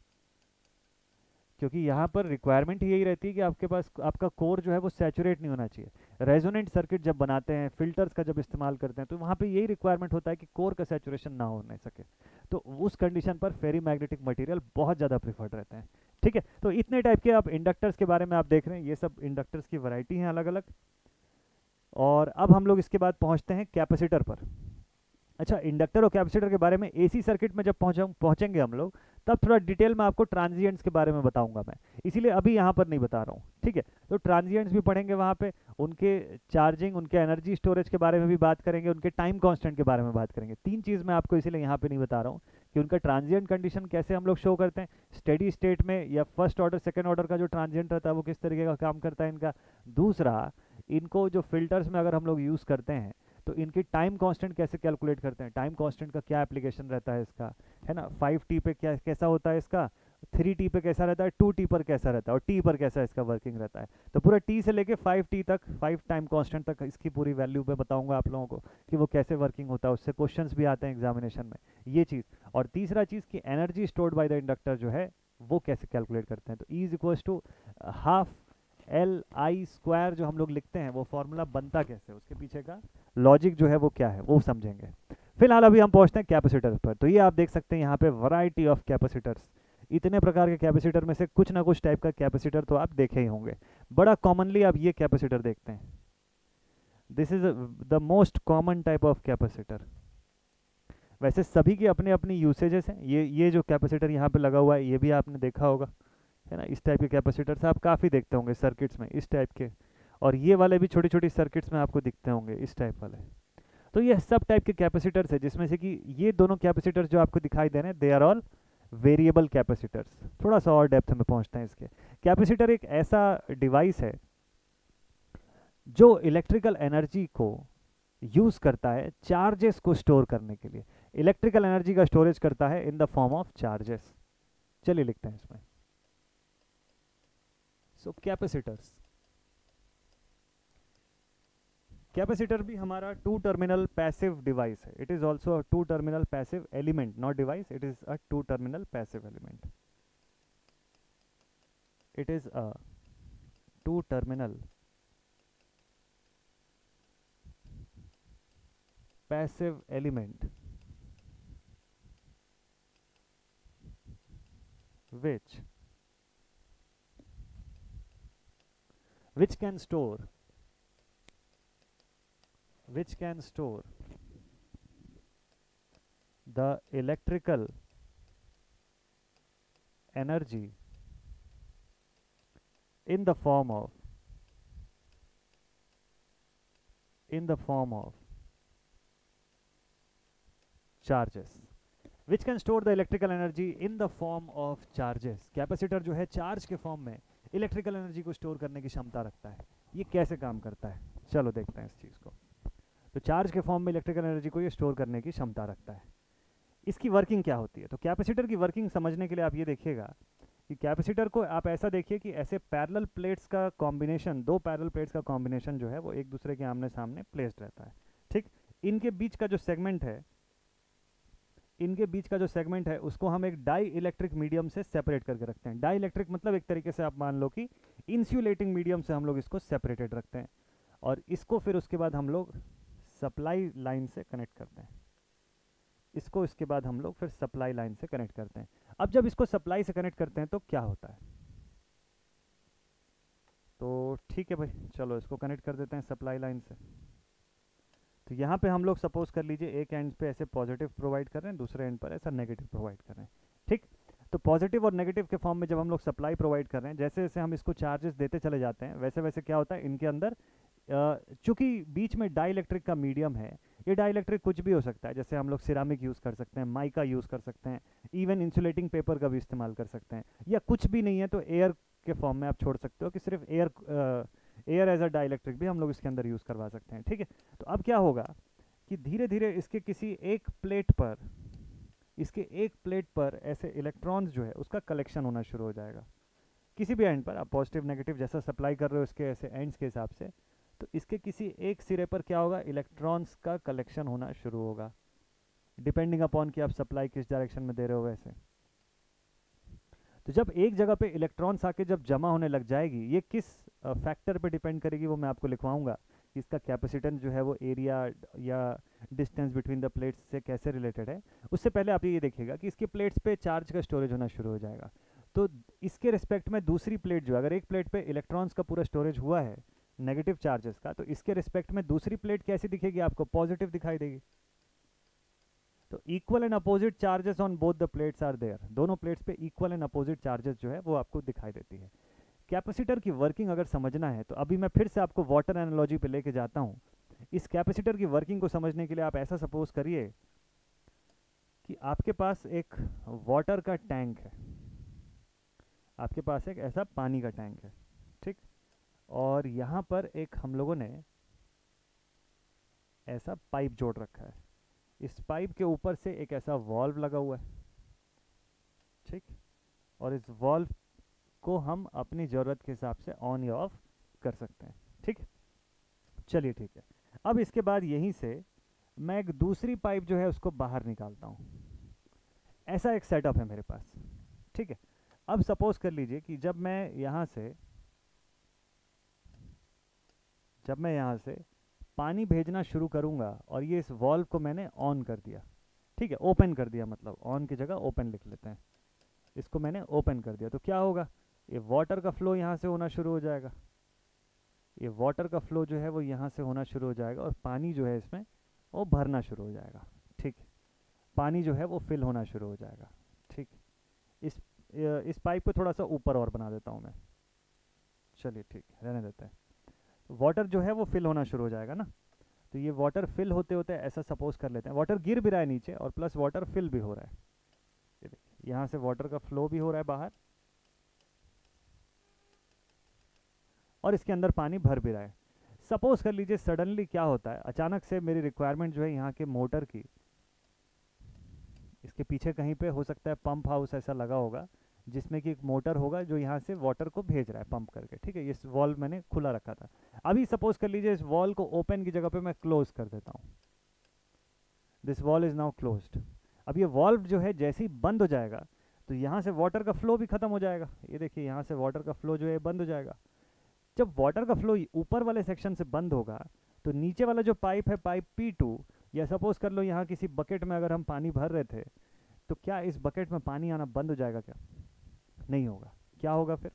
S1: क्योंकि यहाँ पर रिक्वायरमेंट ही यही रहती है कि आपके पास आपका कोर जो है वो सैचुरेट नहीं होना चाहिए। रेजोनेंट सर्किट जब बनाते हैं, फिल्टर्स का जब इस्तेमाल करते हैं, तो वहाँ पे यही रिक्वायरमेंट होता है कि कोर का सैचुरेशन ना होने सके। तो उस कंडीशन पर फेरी मैग्नेटिक मटेरियल बहुत ज़्यादा प्रिफर्ड रहते हैं। ठीक है, तो इतने टाइप के आप इंडक्टर्स के बारे में आप देख रहे हैं, ये सब इंडक्टर्स की वैरायटी हैं अलग अलग। और अब हम लोग इसके बाद पहुँचते हैं कैपेसिटर पर। अच्छा, इंडक्टर और कैपेसिटर के बारे में एसी सर्किट में जब पहुंचेंगे हम लोग, तब थोड़ा डिटेल में आपको ट्रांजिएंट्स के बारे में बताऊंगा मैं, इसीलिए अभी यहाँ पर नहीं बता रहा हूँ। ठीक है, तो ट्रांजिएंट्स भी पढ़ेंगे वहाँ पे, उनके चार्जिंग, उनके एनर्जी स्टोरेज के बारे में भी बात करेंगे, उनके टाइम कांस्टेंट के बारे में बात करेंगे। तीन चीज़ मैं आपको इसीलिए यहाँ पे नहीं बता रहा हूँ कि उनका ट्रांजिएंट कंडीशन कैसे हम लोग शो करते हैं स्टेडी स्टेट में, या फर्स्ट ऑर्डर सेकेंड ऑर्डर का जो ट्रांजिएंट रहता है वो किस तरीके का काम करता है इनका। दूसरा, इनको जो फिल्टर्स में अगर हम लोग यूज़ करते हैं तो इनकी टाइम कांस्टेंट कैसे कैलकुलेट करते हैं, टाइम कांस्टेंट का क्या एप्लीकेशन रहता है इसका, है ना। 5T पे क्या कैसा होता है इसका, 3T पे कैसा रहता है, 2T पर कैसा रहता है, और T पर कैसा इसका वर्किंग रहता है। तो पूरा T से लेके 5T तक, 5 टाइम कांस्टेंट तक इसकी पूरी वैल्यू पे बताऊंगा आप लोगों को कि वो कैसे वर्किंग होता है। उससे क्वेश्चंस भी आते हैं एग्जामिनेशन में, ये चीज़। और तीसरा चीज़ कि energy stored by the inductor जो है वो कैसे कैलकुलेट करते हैं। तो E equals to half Li² जो हम लोग लिखते हैं, वो फॉर्मूला बनता कैसे, उसके पीछे का लॉजिक जो है वो क्या है वो समझेंगे। फिलहाल अभी हम पहुंचते हैं कैपेसिटर पर। तो ये आप देख सकते हैं यहाँ पे वैरायटी ऑफ कैपेसिटर्स, इतने प्रकार के कैपेसिटर में से कुछ ना कुछ टाइप का कैपेसिटर तो आप देखे ही होंगे। बड़ा कॉमनली आप ये कैपेसिटर देखते हैं, this is the most common type of capacitor. वैसे सभी की अपने अपनी यूसेजेस हैं। ये जो कैपेसिटर यहाँ पे लगा हुआ है ये भी आपने देखा होगा, है ना। इस टाइप के कैपेसिटर्स आप काफ़ी देखते होंगे सर्किट्स में, इस टाइप के, और ये वाले भी छोटी छोटी सर्किट्स में आपको दिखते होंगे इस टाइप वाले। तो ये सब टाइप के कैपेसिटर्स है, जिसमें से कि ये दोनों कैपेसिटर्स जो आपको दिखाई दे रहे हैं, they are all variable capacitors. थोड़ा सा और डेप्थ में पहुंचते हैं इसके। कैपेसिटर एक ऐसा डिवाइस है जो इलेक्ट्रिकल एनर्जी को यूज़ करता है चार्जेस को स्टोर करने के लिए। इलेक्ट्रिकल एनर्जी का स्टोरेज करता है in the form of charges. चलिए लिखते हैं इसमें। सो कैपेसिटर्स, कैपेसिटर भी हमारा टू टर्मिनल पैसिव डिवाइस है। It is also a two terminal passive element, not device, it is a two terminal passive element. It is a two terminal passive element which which can store the electrical energy in the form of charges. Which can store the electrical energy in the form of charges. Capacitor जो है चार्ज के फॉर्म में इलेक्ट्रिकल एनर्जी को स्टोर करने की क्षमता रखता है. ये कैसे काम करता है, चलो देखते हैं इस चीज़ को. तो चार्ज के फॉर्म में इलेक्ट्रिकल एनर्जी को ये स्टोर करने की क्षमता रखता है. इसकी वर्किंग क्या होती है? तो कैपेसिटर की वर्किंग समझने के लिए आप ये देखिएगा कि कैपेसिटर को आप ऐसा देखिए कि ऐसे पैरेलल प्लेट्स का कॉम्बिनेशन, दो पैरेलल प्लेट्स का कॉम्बिनेशन जो है वो एक दूसरे के आमने सामने प्लेस्ड रहता है. ठीक, इनके बीच का जो सेगमेंट है उसको हम एक डाई इलेक्ट्रिक मीडियम से सेपरेट करके रखते हैं. डाई इलेक्ट्रिक मतलब एक तरीके से आप मान लो कि इंसुलेटिंग मीडियम से हम लोग इसको सेपरेटेड रखते हैं और इसको फिर उसके बाद हम लोग सप्लाई लाइन से कनेक्ट करते हैं. अब जब इसको सप्लाई से कनेक्ट करते हैं तो क्या होता है? तो ठीक है भाई, चलो इसको कनेक्ट कर देते हैं सप्लाई लाइन से. तो यहाँ पे हम लोग सपोज कर लीजिए एक एंड पे ऐसे पॉजिटिव प्रोवाइड कर रहे हैं, दूसरे एंड पर ऐसा नेगेटिव प्रोवाइड कर रहे हैं. ठीक, तो पॉजिटिव और नेगेटिव के फॉर्म में जब हम लोग सप्लाई प्रोवाइड कर रहे हैं, जैसे जैसे हम इसको चार्जेस देते चले जाते हैं वैसे वैसे क्या होता है, इनके अंदर चूंकि बीच में डाई इलेक्ट्रिक का मीडियम है, ये डाई इलेक्ट्रिक कुछ भी हो सकता है. जैसे हम लोग सिरामिक यूज़ कर सकते हैं, माइका यूज़ कर सकते हैं, इवन इंसुलेटिंग पेपर का भी इस्तेमाल कर सकते हैं, या कुछ भी नहीं है तो एयर के फॉर्म में आप छोड़ सकते हो कि सिर्फ air as a dielectric भी हम लोग इसके अंदर यूज़ करवा सकते हैं. ठीक है, तो अब क्या होगा कि धीरे धीरे इसके किसी एक प्लेट पर ऐसे इलेक्ट्रॉन्स जो है उसका कलेक्शन होना शुरू हो जाएगा. किसी भी एंड पर आप पॉजिटिव नेगेटिव जैसा सप्लाई कर रहे हो इसके ऐसे एंड्स के हिसाब से, तो इसके किसी एक सिरे पर क्या होगा, इलेक्ट्रॉन्स का कलेक्शन होना शुरू होगा, डिपेंडिंग अपॉन कि आप सप्लाई किस डायरेक्शन में दे रहे हो वैसे. तो जब एक जगह पे इलेक्ट्रॉन्स आके जब जमा होने लग जाएगी, ये किस फैक्टर पे डिपेंड करेगी वो मैं आपको लिखवाऊंगा कि इसका कैपेसिटेंस जो है वो एरिया या डिस्टेंस बिटवीन द प्लेट्स से कैसे रिलेटेड है. उससे पहले आप ये देखिएगा कि इसके प्लेट्स पे चार्ज का स्टोरेज होना शुरू हो जाएगा. तो इसके रिस्पेक्ट में दूसरी प्लेट जो, अगर एक प्लेट पे इलेक्ट्रॉन्स का पूरा स्टोरेज हुआ है नेगेटिव चार्जेस का, तो इसके रिस्पेक्ट में दूसरी प्लेट कैसी दिखेगी आपको, पॉजिटिव दिखाई देगी. तो equal and opposite charges on both the plates are there. दोनों प्लेट्स पे इक्वल एंड अपोजिट चार्जेस जो है वो आपको दिखाई देती है. कैपेसिटर की वर्किंग अगर समझना है तो अभी मैं फिर से आपको वाटर एनालॉजी पे लेके जाता हूँ. इस कैपेसिटर की वर्किंग को समझने के लिए आप ऐसा सपोज करिए कि आपके पास एक वाटर का टैंक है, आपके पास एक ऐसा पानी का टैंक है. ठीक, और यहाँ पर एक हम लोगों ने ऐसा पाइप जोड़ रखा है. इस पाइप के ऊपर से एक ऐसा वॉल्व लगा हुआ है. ठीक, और इस वॉल्व को हम अपनी ज़रूरत के हिसाब से ऑन या ऑफ कर सकते हैं. ठीक, चलिए ठीक है. अब इसके बाद यहीं से मैं एक दूसरी पाइप जो है उसको बाहर निकालता हूँ. ऐसा एक सेटअप है मेरे पास. ठीक है, अब सपोज कर लीजिए कि जब मैं यहाँ से पानी भेजना शुरू करूँगा और ये इस वॉल्व को मैंने ऑन कर दिया. ठीक है, ओपन कर दिया, मतलब ऑन की जगह ओपन लिख लेते हैं. इसको मैंने ओपन कर दिया तो क्या होगा, ये वाटर का फ्लो यहाँ से होना शुरू हो जाएगा. ये वाटर का फ्लो जो है वो यहाँ से होना शुरू हो जाएगा और पानी जो है इसमें वो भरना शुरू हो जाएगा. ठीक, पानी जो है वो फिल होना शुरू हो जाएगा. ठीक, इस पाइप को थोड़ा सा ऊपर और बना देता हूँ मैं. चलिए ठीक, रहने देते हैं. वाटर जो है वो फिल होना शुरू हो जाएगा ना. तो ये वाटर फिल होते होते ऐसा सपोज कर लेते हैं, वाटर गिर भी रहा है नीचे और प्लस वाटर फिल भी हो रहा है. ये देखिए, यहाँ से वाटर का फ्लो भी हो रहा है बाहर और इसके अंदर पानी भर भी रहा है. सपोज कर लीजिए सडनली क्या होता है, अचानक से मेरी रिक्वायरमेंट जो है यहाँ के मोटर की, इसके पीछे कहीं पे हो सकता है पंप हाउस ऐसा लगा होगा जिसमें कि एक मोटर होगा जो यहाँ से वाटर को भेज रहा है पंप करके. ठीक है, इस वॉल्व मैंने खुला रखा था. अभी सपोज कर लीजिए इस वॉल को ओपन की जगह पे मैं क्लोज कर देता हूँ. This wall is now closed. अब ये वॉल्व जो है जैसे ही बंद हो जाएगा तो यहाँ से वाटर का फ्लो भी खत्म हो जाएगा. ये देखिए, यहाँ से वाटर का फ्लो जो है बंद हो जाएगा. जब वाटर का फ्लो ऊपर वाले सेक्शन से बंद होगा तो नीचे वाला जो पाइप है, पाइप P2, या सपोज कर लो यहाँ किसी बकेट में अगर हम पानी भर रहे थे तो क्या इस बकेट में पानी आना बंद हो जाएगा? क्या नहीं होगा. क्या होगा फिर?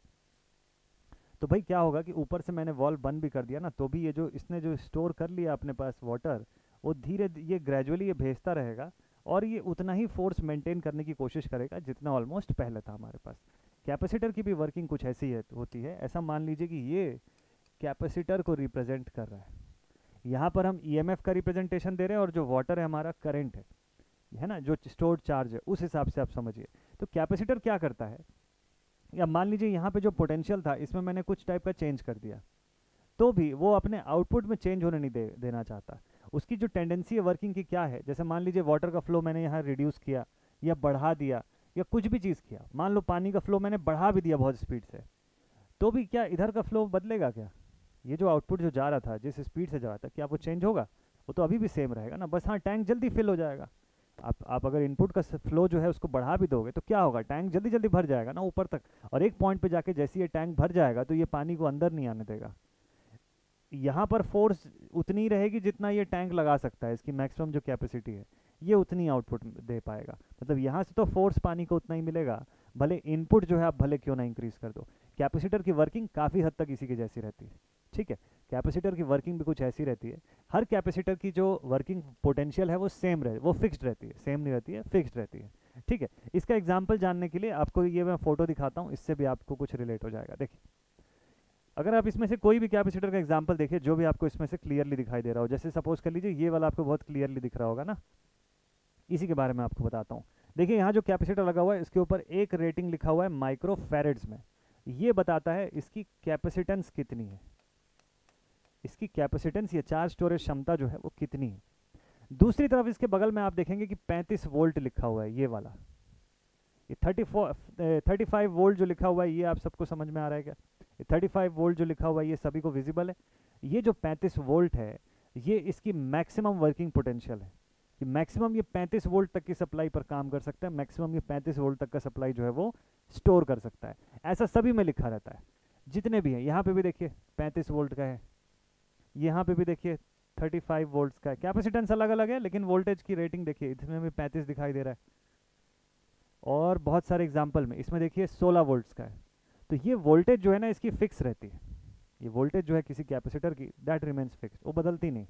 S1: तो भाई क्या होगा कि ऊपर से मैंने वॉल्व बंद भी कर दिया ना, तो भी ये जो इसने जो स्टोर कर लिया अपने पास वाटर, वो ये ग्रेजुअली ये भेजता रहेगा और ये उतना ही फोर्स मेंटेन करने की कोशिश करेगा जितना ऑलमोस्ट पहले था हमारे पास। कैपेसिटर की भी वर्किंग कुछ ऐसी है होती है। ऐसा मान लीजिए कि ये कैपेसिटर को रिप्रेजेंट कर रहा है, यहाँ पर हम ईएमएफ का रिप्रेजेंटेशन दे रहे हैं और जो वाटर है हमारा करंट है ना, जो स्टोर्ड चार्ज है, उस हिसाब से आप समझिए। तो कैपेसिटर क्या करता है, या मान लीजिए यहाँ पे जो पोटेंशियल था इसमें मैंने कुछ टाइप का चेंज कर दिया, तो भी वो अपने आउटपुट में चेंज होने नहीं देना चाहता। उसकी जो टेंडेंसी है वर्किंग की क्या है, जैसे मान लीजिए वाटर का फ्लो मैंने यहाँ रिड्यूस किया या बढ़ा दिया या कुछ भी चीज़ किया, मान लो पानी का फ्लो मैंने बढ़ा भी दिया बहुत स्पीड से, तो भी क्या इधर का फ्लो बदलेगा क्या? ये जो आउटपुट जो जा रहा था जिस स्पीड से जा रहा था, क्या वो चेंज होगा? वो तो अभी भी सेम रहेगा ना, बस हाँ टैंक जल्दी फिल हो जाएगा। आप अगर इनपुट का फ्लो जो है उसको बढ़ा भी दोगे तो क्या होगा, टैंक जल्दी जल्दी भर जाएगा ना ऊपर तक, और एक पॉइंट पे जाके जैसे ये टैंक भर जाएगा तो ये पानी को अंदर नहीं आने देगा। यहाँ पर फोर्स उतनी रहेगी जितना ये टैंक लगा सकता है, इसकी मैक्सिमम जो कैपेसिटी है ये उतनी आउटपुट दे पाएगा। मतलब यहाँ से तो फोर्स पानी को उतना ही मिलेगा, भले इनपुट जो है आप भले क्यों ना इंक्रीज कर दो। कैपेसिटर की वर्किंग काफ़ी हद तक इसी की जैसी रहती है, ठीक है। कैपेसिटर की वर्किंग भी कुछ ऐसी रहती है। हर कैपेसिटर की जो वर्किंग पोटेंशियल है वो सेम रहे, वो फिक्स्ड रहती है, सेम नहीं रहती है, फिक्स्ड रहती है, ठीक है। इसका एग्जाम्पल जानने के लिए आपको ये मैं फोटो दिखाता हूँ, इससे भी आपको कुछ रिलेट हो जाएगा। देखिए, अगर आप इसमें से कोई भी कैपेसिटर का एग्जाम्पल देखिए जो भी आपको इसमें से क्लियरली दिखाई दे रहा हो, जैसे सपोज कर लीजिए ये वाला आपको बहुत क्लियरली दिख रहा होगा ना, इसी के बारे में आपको बताता हूँ। देखिए यहाँ जो कैपेसिटर लगा हुआ है इसके ऊपर एक रेटिंग लिखा हुआ है माइक्रो फैरेड्स में, ये बताता है इसकी कैपेसिटेंस कितनी है, इसकी कैपेसिटेंस या चार्ज स्टोरेज क्षमता जो है वो कितनी है। दूसरी तरफ इसके बगल में आप देखेंगे कि 35 वोल्ट लिखा हुआ है, ये वाला, ये 35 वोल्ट जो लिखा हुआ है ये आप सबको समझ में आ रहा है क्या? ये 35 वोल्ट जो लिखा हुआ है ये सभी को विजिबल है। ये जो 35 वोल्ट है ये इसकी मैक्सिमम वर्किंग पोटेंशियल है, कि मैक्सिमम ये 35 वोल्ट तक की सप्लाई पर काम कर सकता है, मैक्सिमम ये 35 वोल्ट तक का सप्लाई जो है वो स्टोर कर सकता है। ऐसा सभी में लिखा रहता है जितने भी हैं। यहाँ पे भी देखिए 35 वोल्ट का है, यहाँ पे भी देखिए 35 वोल्ट्स का है। कैपेसिटेंस अलग अलग है लेकिन वोल्टेज की रेटिंग देखिए इसमें भी 35 दिखाई दे रहा है, और बहुत सारे एग्जाम्पल में इसमें देखिए 16 वोल्ट्स का है। तो ये वोल्टेज जो है ना इसकी फिक्स रहती है, ये वोल्टेज जो है किसी कैपेसिटर की दैट रिमेन्स फिक्स, वो बदलती नहीं।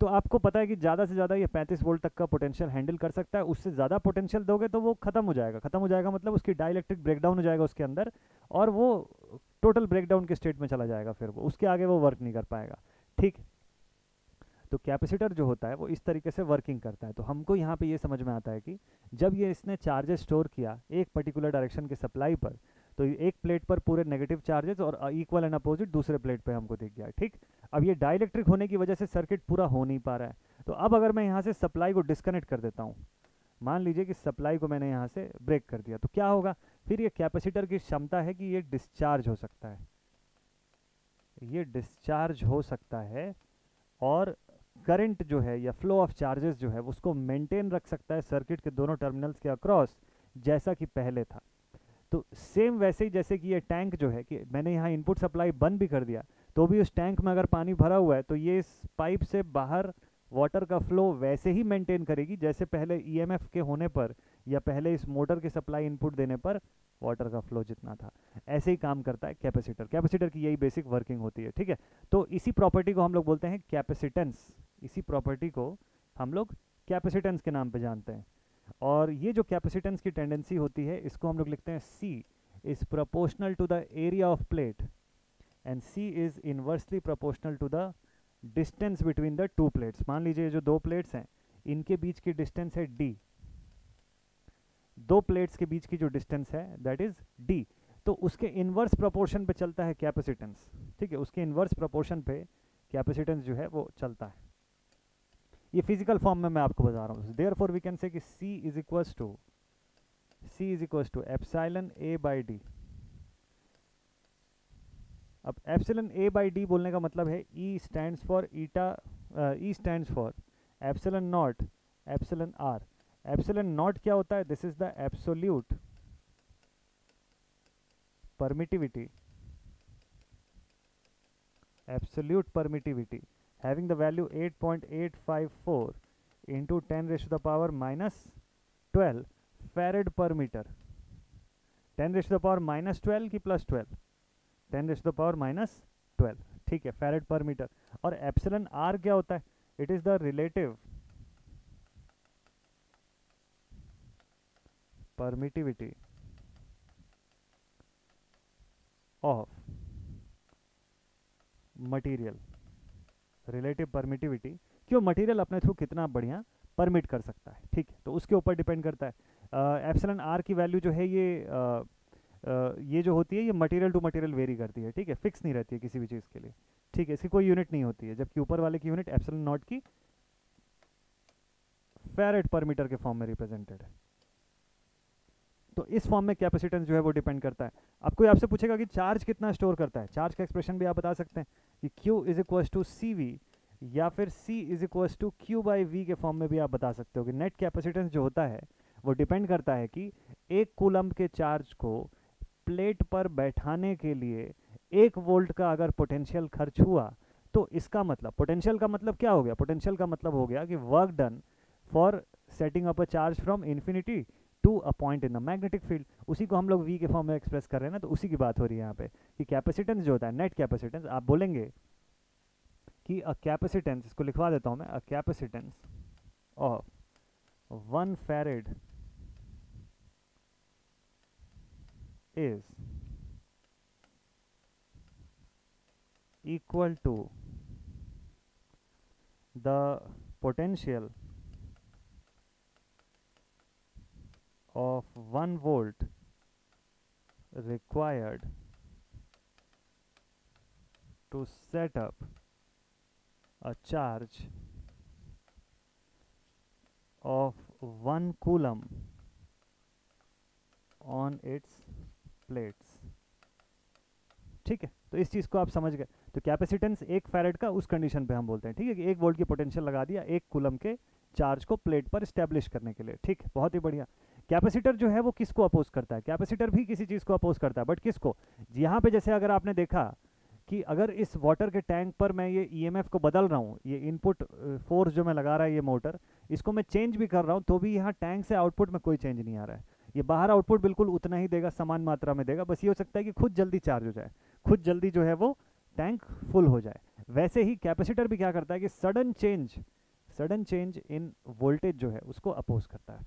S1: तो आपको पता है कि ज़्यादा से ज़्यादा ये 35 वोल्ट तक का पोटेंशियल हैंडल कर सकता है, उससे ज़्यादा पोटेंशियल दोगे तो वो खत्म हो जाएगा। खत्म हो जाएगा मतलब उसकी डाइलेक्ट्रिक ब्रेकडाउन हो जाएगा उसके अंदर, और वो टोटल ब्रेकडाउन के स्टेट में चला जाएगा, फिर वो उसके आगे वो वर्क नहीं कर पाएगा, ठीक। तो कैपेसिटर जो होता है वो इस तरीके से वर्किंग करता है। तो हमको यहाँ पे ये समझ में आता है कि जब ये इसने चार्जेस स्टोर किया एक पर्टिकुलर डायरेक्शन के सप्लाई पर, तो एक प्लेट पर पूरे नेगेटिव चार्जेस और इक्वल एंड अपोजिट दूसरे प्लेट पे हमको दिख गया, ठीक। अब ये डाइलेक्ट्रिक होने की वजह से सर्किट पूरा हो नहीं पा रहा है। तो अब अगर मैं यहाँ से सप्लाई को डिस्कनेक्ट कर देता हूँ, मान लीजिए कि सप्लाई को मैंने यहाँ से ब्रेक कर दिया, तो क्या होगा, फिर ये कैपेसिटर की क्षमता है कि ये डिस्चार्ज हो सकता है, ये डिस्चार्ज हो सकता है, और करंट जो है या फ्लो ऑफ चार्जेस जो है उसको मेंटेन रख सकता है सर्किट के दोनों टर्मिनल्स के अक्रॉस, जैसा कि पहले था। तो सेम वैसे ही जैसे कि ये टैंक जो है कि मैंने यहाँ इनपुट सप्लाई बंद भी कर दिया, तो भी उस टैंक में अगर पानी भरा हुआ है तो ये इस पाइप से बाहर वाटर का फ्लो वैसे ही मेंटेन करेगी जैसे पहले ईएमएफ के होने पर या पहले इस मोटर की सप्लाई इनपुट देने पर वाटर का फ्लो जितना था। ऐसे ही काम करता है कैपेसिटर, कैपेसिटर की यही बेसिक वर्किंग होती है, ठीक है। तो इसी प्रॉपर्टी को हम लोग बोलते हैं कैपेसिटेंस, इसी प्रॉपर्टी को हम लोग कैपेसिटेंस के नाम पे जानते हैं। और ये जो कैपेसिटेंस की टेंडेंसी होती है इसको हम लोग लिखते हैं C is proportional to the area of plate and C is inversely proportional to the distance between the two plates. मान लीजिए जो दो प्लेट्स हैं इनके बीच की डिस्टेंस है D, दो प्लेट्स के बीच की जो डिस्टेंस है दैट इज D, तो उसके इनवर्स प्रोपोर्शन पे चलता है कैपेसिटेंस, ठीक है। उसके इनवर्स प्रोपोर्शन पे कैपेसिटेंस जो है वो चलता है। ये फिजिकल फॉर्म में मैं आपको बता रहा हूँ। देयरफॉर वी कैन से कि C is equals to epsilon A by D। अब एप्सिलॉन A बाई D बोलने का मतलब है E stands for eta, E stands for epsilon naught epsilon R। Epsilon naught क्या होता है, this is the absolute permittivity, absolute permittivity having the value 8.854 into 10 raised to the power minus 12 farad per meter, 10 raised to the power minus 12 की plus 12, 10⁻⁻12, ठीक है, फैरेड पर मीटर। और एप्सिलन आर क्या होता है? It is the relative permittivity of material, relative permittivity कि वो मटेरियल अपने थ्रू कितना बढ़िया परमिट कर सकता है, ठीक है, तो उसके ऊपर डिपेंड करता है। एप्सिलन आर की वैल्यू जो है ये जो होती है ये मटेरियल टू मटेरियल वेरी करती है, ठीक है, फिक्स नहीं रहती है किसी भी चीज़ के लिए, ठीक है, इसकी कोई यूनिट नहीं होती है, जबकि ऊपर वाले की यूनिट एप्सिलन नॉट की फैरेड पर मीटर के फॉर्म में रिप्रेजेंटेड है। तो इस फॉर्म में कैपेसिटेंस जो है वो डिपेंड करता है। अब कोई आपसे पूछेगा कि चार्ज कितना स्टोर करता है, चार्ज का एक्सप्रेशन भी आप बता सकते हैं कि Q is equal to C V, या फिर C is equal to Q by V के फॉर्म में भी आप बता सकते हो कि नेट कैपेसिटेंस जो होता है वो डिपेंड करता है कि एक कूलम के चार्ज को प्लेट पर बैठाने के लिए 1 वोल्ट का अगर पोटेंशियल खर्च हुआ तो इसका मतलब, पोटेंशियल का मतलब क्या हो गया? पोटेंशियल का मतलब हो गया कि work done for setting up a charge from infinity to a point in the magnetic field. उसी को हम लोग वी के फॉर्म में एक्सप्रेस कर रहे हैं ना, तो उसी की बात हो रही है यहाँ पे कि कैपेसिटेंस जो होता है, नेट कैपेसिटेंस, आप बोलेंगे कि अ कैपेसिटेंस, इसको लिखवा देता हूँ मैं, a capacitance of 1 farad is equal to the potential of 1 volt required to set up a charge of 1 coulomb on its plates, ठीक है, तो इस चीज़ को आप समझ गए। तो कैपेसिटेंस 1 फैरेड का उस कंडीशन पे हम बोलते हैं, ठीक है, कि 1 वोल्ट की पोटेंशियल लगा दिया 1 कूलम के चार्ज को प्लेट पर स्टैब्लिश करने के लिए, ठीक है, बहुत ही बढ़िया। कैपेसिटर जो है वो किसको अपोज करता है? कैपेसिटर भी किसी चीज़ को अपोज करता है, बट किसको? यहाँ पे जैसे अगर आपने देखा कि अगर इस वाटर के टैंक पर मैं ये ईएमएफ को बदल रहा हूँ, ये इनपुट फोर्स जो मैं लगा रहा है ये मोटर, इसको मैं चेंज भी कर रहा हूँ, तो भी यहाँ टैंक से आउटपुट में कोई चेंज नहीं आ रहा है, ये बाहर आउटपुट बिल्कुल उतना ही देगा, समान मात्रा में देगा, बस ये हो सकता है कि खुद जल्दी चार्ज हो जाए, खुद जल्दी जो है वो टैंक फुल हो जाए। वैसे ही कैपेसिटर भी क्या करता है कि सडन चेंज इन वोल्टेज जो है उसको अपोज करता है,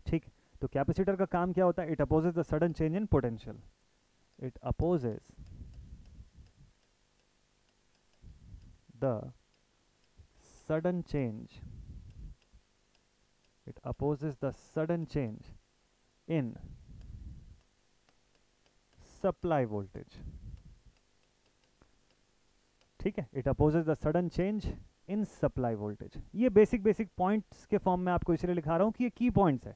S1: ठीक। तो कैपेसिटर का काम क्या होता है? It opposes the sudden change in potential, it opposes the sudden change, it opposes the sudden change in supply voltage, ठीक है, it opposes the sudden change in supply voltage. ये बेसिक पॉइंट्स के फॉर्म में आपको इसलिए लिखा रहा हूँ कि ये की पॉइंट्स है,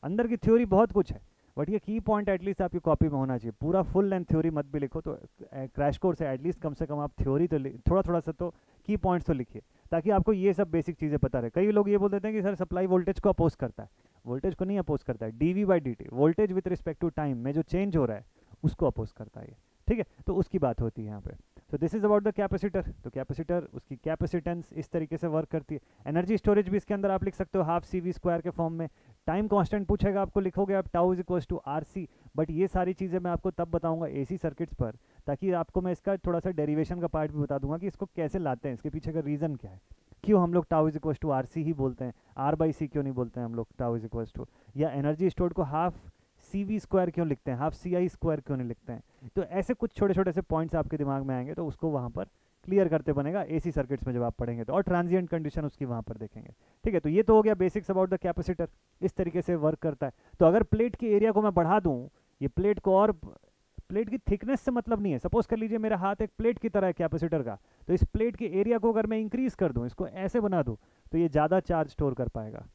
S1: अंदर की थ्योरी बहुत कुछ है, बट ये की पॉइंट एटलीस्ट आपकी कॉपी में होना चाहिए। पूरा फुल लेंथ थ्योरी मत भी लिखो, तो क्रैश कोर्स है, एटलीस्ट कम से कम आप थ्योरी तो थोड़ा सा तो की पॉइंट्स तो लिखिए, ताकि आपको ये सब बेसिक चीज़ें पता रहे। कई लोग ये बोल देते हैं कि सर सप्लाई वोल्टेज को अपोज करता है, वोल्टेज को नहीं अपोज करता है, D V by D T, voltage with respect to time में जो चेंज हो रहा है उसको अपोज करता है, ठीक है, तो उसकी बात होती है यहाँ पे। तो this is about the capacitor. तो कैपेसिटर, उसकी कैपेसिटेंस इस तरीके से वर्क करती है। एनर्जी स्टोरेज भी इसके अंदर आप लिख सकते हो हाफ सी वी स्क्वायर के फॉर्म में। टाइम कांस्टेंट पूछेगा आपको, लिखोगे आप tau is equal to R C, but ये सारी चीज़ें मैं आपको तब बताऊंगा एसी सर्किट्स पर, ताकि आपको मैं इसका थोड़ा सा डेरिवेशन का पार्ट भी बता दूंगा कि इसको कैसे लाते हैं, इसके पीछे का रीज़न क्या है, क्यों हम लोग tau is equal to R C ही बोलते हैं, आर बाई सी क्यों नहीं बोलते हैं हम लोग टाउ इज इक्वल टू, या एनर्जी स्टोर्ड को हाफ सी वी स्क्वायर क्यों लिखते हैं, हाफ सी आई स्क्वायर क्यों नहीं लिखते हैं। तो ऐसे कुछ छोटे छोटे से पॉइंट्स आपके दिमाग में आएंगे, तो उसको वहाँ पर क्लियर करते बनेगा एसी सर्किट्स में जब आप पढ़ेंगे तो, और ट्रांजिएंट कंडीशन उसकी वहाँ पर देखेंगे, ठीक है। तो ये तो हो गया बेसिक्स अबाउट द कैपेसिटर, इस तरीके से वर्क करता है। तो अगर प्लेट के एरिया को मैं बढ़ा दूँ, ये प्लेट को, और प्लेट की थिकनेस से मतलब नहीं है, सपोज कर लीजिए मेरा हाथ एक प्लेट की तरह है कैपेसिटर का, तो इस प्लेट के एरिया को अगर मैं इंक्रीज कर दूँ, इसको ऐसे बना दूँ, तो ये ज़्यादा चार्ज स्टोर कर पाएगा।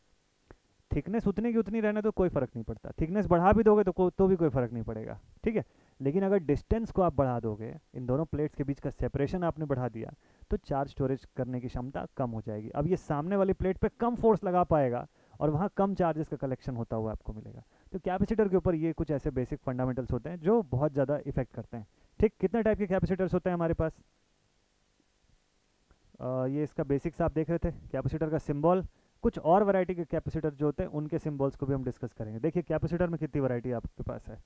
S1: थिकनेस उतनी की उतनी रहने तो कोई फर्क नहीं पड़ता, थिकनेस बढ़ा भी दोगे तो भी कोई फर्क नहीं पड़ेगा, ठीक है। लेकिन अगर डिस्टेंस को आप बढ़ा दोगे, इन दोनों प्लेट्स के बीच का सेपरेशन आपने बढ़ा दिया, तो चार्ज स्टोरेज करने की क्षमता कम हो जाएगी। अब ये सामने वाली प्लेट पे कम फोर्स लगा पाएगा और वहाँ कम चार्जेस का कलेक्शन होता हुआ आपको मिलेगा। तो कैपेसिटर के ऊपर ये कुछ ऐसे बेसिक फंडामेंटल्स होते हैं जो बहुत ज़्यादा इफेक्ट करते हैं, ठीक। कितने टाइप के कैपेसिटर्स होते हैं हमारे पास? ये इसका बेसिक्स आप देख रहे थे, कैपेसिटर का सिंबल। कुछ और वैरायटी के कैपेसिटर जो होते हैं उनके सिंबल्स को भी हम डिस्कस करेंगे। देखिए कैपेसिटर में कितनी वैरायटी आपके पास है।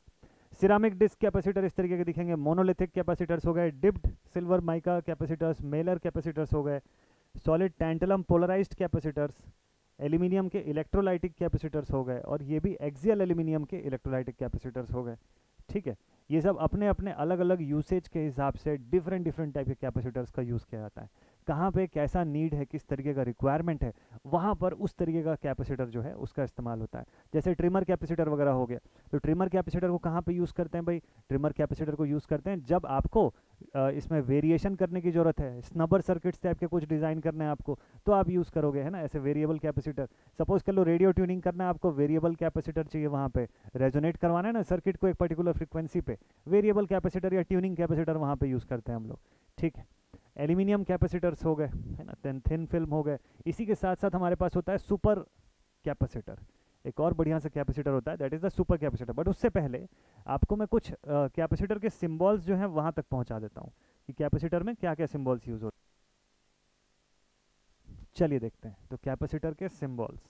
S1: सिरामिक डिस्क कैपेसिटर इस तरीके के दिखेंगे। मोनोलिथिक कैपेसिटर्स हो गए, dipped silver mica capacitors, mylar capacitors हो गए, solid tantalum polarized capacitors, aluminium के इलेक्ट्रोलाइटिक कैपेसिटर्स हो गए, और ये भी एक्सियल एल्यूमिनियम के इलेक्ट्रोलाइटिक कैपेसिटर्स हो गए। ठीक है, ये सब अपने अपने अलग अलग यूसेज के हिसाब से डिफरेंट डिफरेंट टाइप के कैपेसिटर्स का यूज़ किया जाता है। कहाँ पे कैसा नीड है, किस तरीके का रिक्वायरमेंट है, वहाँ पर उस तरीके का कैपेसिटर जो है उसका इस्तेमाल होता है। जैसे ट्रिमर कैपेसिटर वगैरह हो गया, तो ट्रिमर कैपेसिटर को कहाँ पे यूज़ करते हैं भाई? ट्रिमर कैपेसिटर को यूज़ करते हैं जब आपको इसमें वेरिएशन करने की ज़रूरत है, स्नबर सर्किट्स टाइप के कुछ डिज़ाइन करने हैं आपको, तो आप यूज़ करोगे, है ना, ऐसे वेरिएबल कैपेसिटर। सपोज कर लो रेडियो ट्यूनिंग करना है आपको, वेरिएबल कैपेसिटर चाहिए, वहाँ पे रेजोनेट करवाना है ना सर्किट को एक पर्टिकुलर फ्रिक्वेंसी पे, वेरिएबल कैपेसिटर या ट्यूनिंग कैपेसिटर वहाँ पे यूज़ करते हैं हम लोग। ठीक है, एल्यूमिनियम कैपेसिटर्स हो गए, है ना, थिन फिल्म हो गए। इसी के साथ साथ हमारे पास होता है सुपर कैपेसिटर, एक और बढ़िया सा कैपेसिटर होता है, that is the super capacitor. But उससे पहले आपको मैं कुछ कैपेसिटर के सिम्बॉल्स जो हैं वहाँ तक पहुँचा देता हूँ कि कैपेसिटर में क्या क्या सिम्बॉल्स यूज़ होते हैं। चलिए देखते हैं, तो कैपेसिटर के symbols,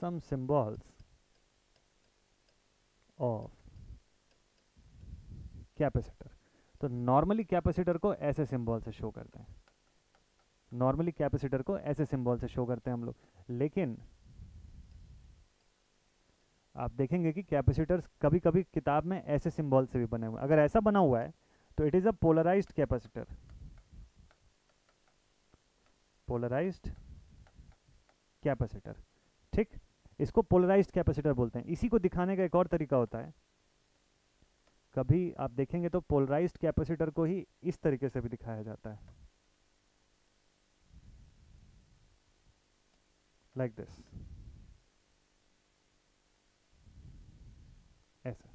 S1: some symbols of capacitor. तो नॉर्मली कैपेसिटर को ऐसे सिंबल से शो करते हैं, नॉर्मली कैपेसिटर को ऐसे सिंबल से शो करते हैं हम लोग। लेकिन आप देखेंगे कि कैपेसिटर्स कभी कभी किताब में ऐसे सिंबल से भी बने हुए हैं। अगर ऐसा बना हुआ है तो it is a polarized capacitor, polarized capacitor. ठीक, इसको पोलराइज्ड कैपेसिटर बोलते हैं। इसी को दिखाने का एक और तरीका होता है, कभी आप देखेंगे तो पोलराइज्ड कैपेसिटर को ही इस तरीके से भी दिखाया जाता है, लाइक दिस, ऐसा।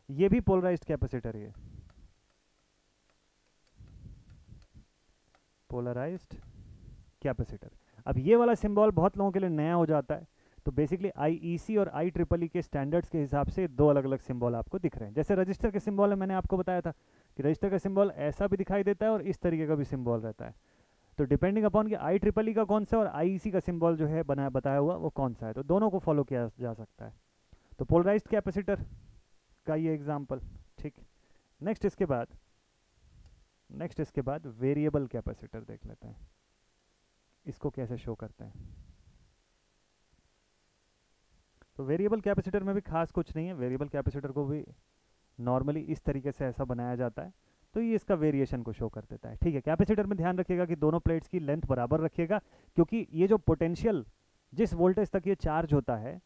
S1: ये भी पोलराइज्ड कैपेसिटर है, पोलराइज्ड कैपेसिटर। अब ये वाला सिंबल बहुत लोगों के लिए नया हो जाता है, तो बेसिकली IEC और IEEE के स्टैंडर्ड्स के हिसाब से दो अलग अलग सिंबल आपको दिख रहे हैं। जैसे रजिस्टर के सिंबल है, मैंने आपको बताया था कि रजिस्टर का सिंबल ऐसा भी दिखाई देता है और इस तरीके का भी सिंबल रहता है। तो डिपेंडिंग अपॉन कि IEEE का कौन सा और IEC का सिंबल जो है बना बताया हुआ वो कौन सा है, तो दोनों को फॉलो किया जा सकता है। तो पोलराइज्ड कैपेसिटर का ये एग्जाम्पल। ठीक, नेक्स्ट इसके बाद वेरिएबल कैपेसिटर देख लेते हैं, इसको कैसे शो करते हैं। तो वेरिएबल कैपेसिटर में भी खास कुछ नहीं है, वेरिएबल कैपेसिटर को भी नॉर्मली इस तरीके से ऐसा बनाया जाता है, तो ये इसका वेरिएशन को शो कर देता है। ठीक है, कैपेसिटर में ध्यान रखिएगा कि दोनों प्लेट्स की लेंथ बराबर रखिएगा, क्योंकि ये जो पोटेंशियल जिस वोल्टेज तक ये चार्ज होता है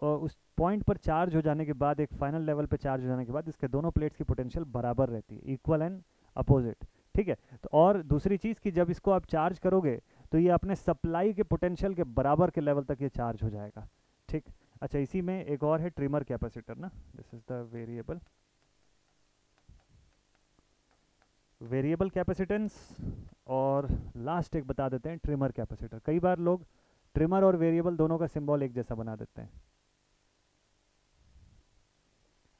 S1: और उस पॉइंट पर चार्ज हो जाने के बाद, एक फाइनल लेवल पे चार्ज हो जाने के बाद, इसके दोनों प्लेट्स की पोटेंशियल बराबर रहती है, इक्वल एंड अपोजिट। ठीक है, तो और दूसरी चीज़ कि जब इसको आप चार्ज करोगे तो ये अपने सप्लाई के पोटेंशियल के बराबर के लेवल तक ये चार्ज हो जाएगा। ठीक, अच्छा, इसी में एक और है ट्रिमर कैपेसिटर ना, this is the variable capacitance. और लास्ट एक बता देते हैं, ट्रिमर कैपेसिटर। कई बार लोग ट्रिमर और वेरिएबल दोनों का सिंबल एक जैसा बना देते हैं।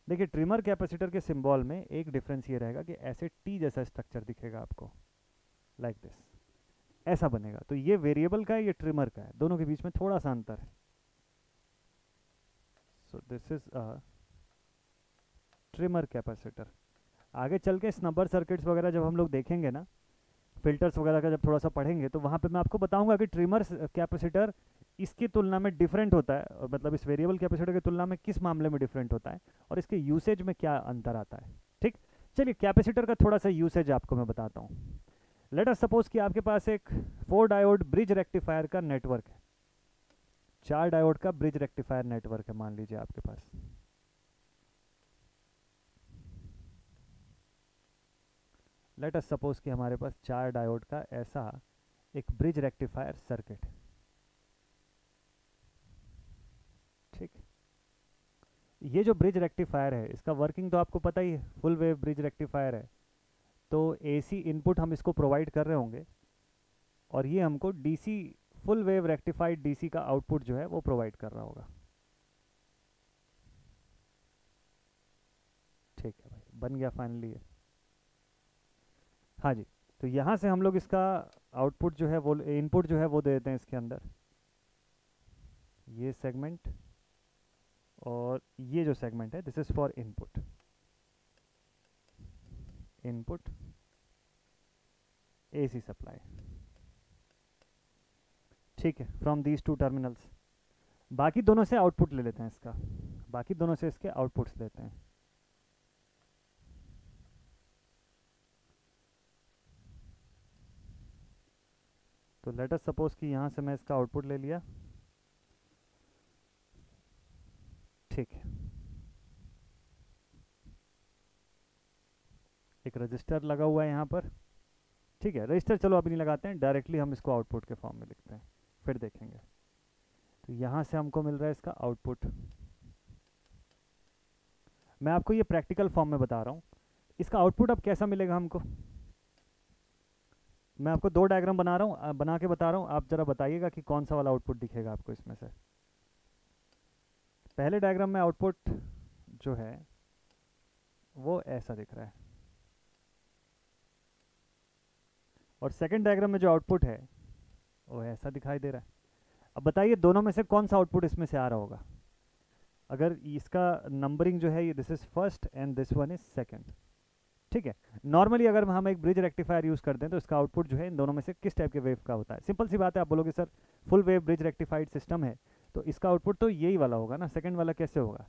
S1: देखिए, ट्रिमर कैपेसिटर के सिंबल में एक डिफरेंस ये रहेगा कि ऐसे टी जैसा स्ट्रक्चर दिखेगा आपको, लाइक दिस, ऐसा बनेगा। तो ये वेरिएबल का है, ये ट्रिमर का है, दोनों के बीच में थोड़ा सा अंतर है। सो this is a trimmer capacitor. आगे चल के स्नबर सर्किट्स वगैरह जब हम लोग देखेंगे ना, फिल्टर्स वगैरह का जब थोड़ा सा पढ़ेंगे, तो वहाँ पे मैं आपको बताऊंगा कि ट्रिमर कैपेसिटर इसकी तुलना में डिफरेंट होता है, और मतलब इस वेरिएबल कैपेसिटर की तुलना में किस मामले में डिफरेंट होता है और इसके यूसेज में क्या अंतर आता है। ठीक, चलिए कैपेसिटर का थोड़ा सा यूसेज आपको मैं बताता हूँ। लेट अस सपोज कि आपके पास एक 4 डायोड ब्रिज रेक्टिफायर का नेटवर्क है, 4 डायोड का ब्रिज रेक्टिफायर नेटवर्क है मान लीजिए आपके पास। लेट अस सपोज कि हमारे पास 4 डायोड का ऐसा एक ब्रिज रेक्टिफायर सर्किट। ठीक, ये जो ब्रिज रेक्टिफायर है इसका वर्किंग तो आपको पता ही है, फुल वेव ब्रिज रेक्टिफायर है, तो AC इनपुट हम इसको प्रोवाइड कर रहे होंगे और ये हमको DC full wave rectified DC का आउटपुट जो है वो प्रोवाइड कर रहा होगा। ठीक है भाई, बन गया फाइनली। हाँ जी, तो यहाँ से हम लोग इसका आउटपुट जो है वो, इनपुट जो है वो दे देते हैं इसके अंदर, ये सेगमेंट और ये जो सेगमेंट है this is for input, input AC supply, ठीक है, फ्रॉम दीज टू टर्मिनल्स। बाकी दोनों से आउटपुट ले लेते हैं इसका, बाकी दोनों से इसके आउटपुट्स लेते हैं। तो लेट अस सपोज कि यहाँ से मैं इसका आउटपुट ले लिया, ठीक है, एक रजिस्टर लगा हुआ है यहाँ पर, ठीक है। रजिस्टर चलो अभी नहीं लगाते हैं, डायरेक्टली हम इसको आउटपुट के फॉर्म में लिखते हैं, फिर देखेंगे। तो यहाँ से हमको मिल रहा है इसका आउटपुट। मैं आपको ये प्रैक्टिकल फॉर्म में बता रहा हूँ, इसका आउटपुट अब कैसा मिलेगा हमको। मैं आपको दो डायग्राम बना रहा हूँ, बना के बता रहा हूँ, आप जरा बताइएगा कि कौन सा वाला आउटपुट दिखेगा आपको इसमें से। पहले डायग्राम में आउटपुट जो है वो ऐसा दिख रहा है, और सेकंड डायग्राम में जो आउटपुट है वो ऐसा दिखाई दे रहा है। अब बताइए दोनों में से कौन सा आउटपुट इसमें से आ रहा होगा। अगर इसका नंबरिंग जो है ये this is first and this one is second, ठीक है। नॉर्मली अगर हम एक ब्रिज रेक्टिफायर यूज़ करते हैं तो इसका आउटपुट जो है इन दोनों में से किस टाइप के वेव का होता है। सिंपल सी बात है, आप बोलोगे sir full wave bridge rectified system है तो इसका आउटपुट तो यही वाला होगा ना, सेकंड वाला कैसे होगा।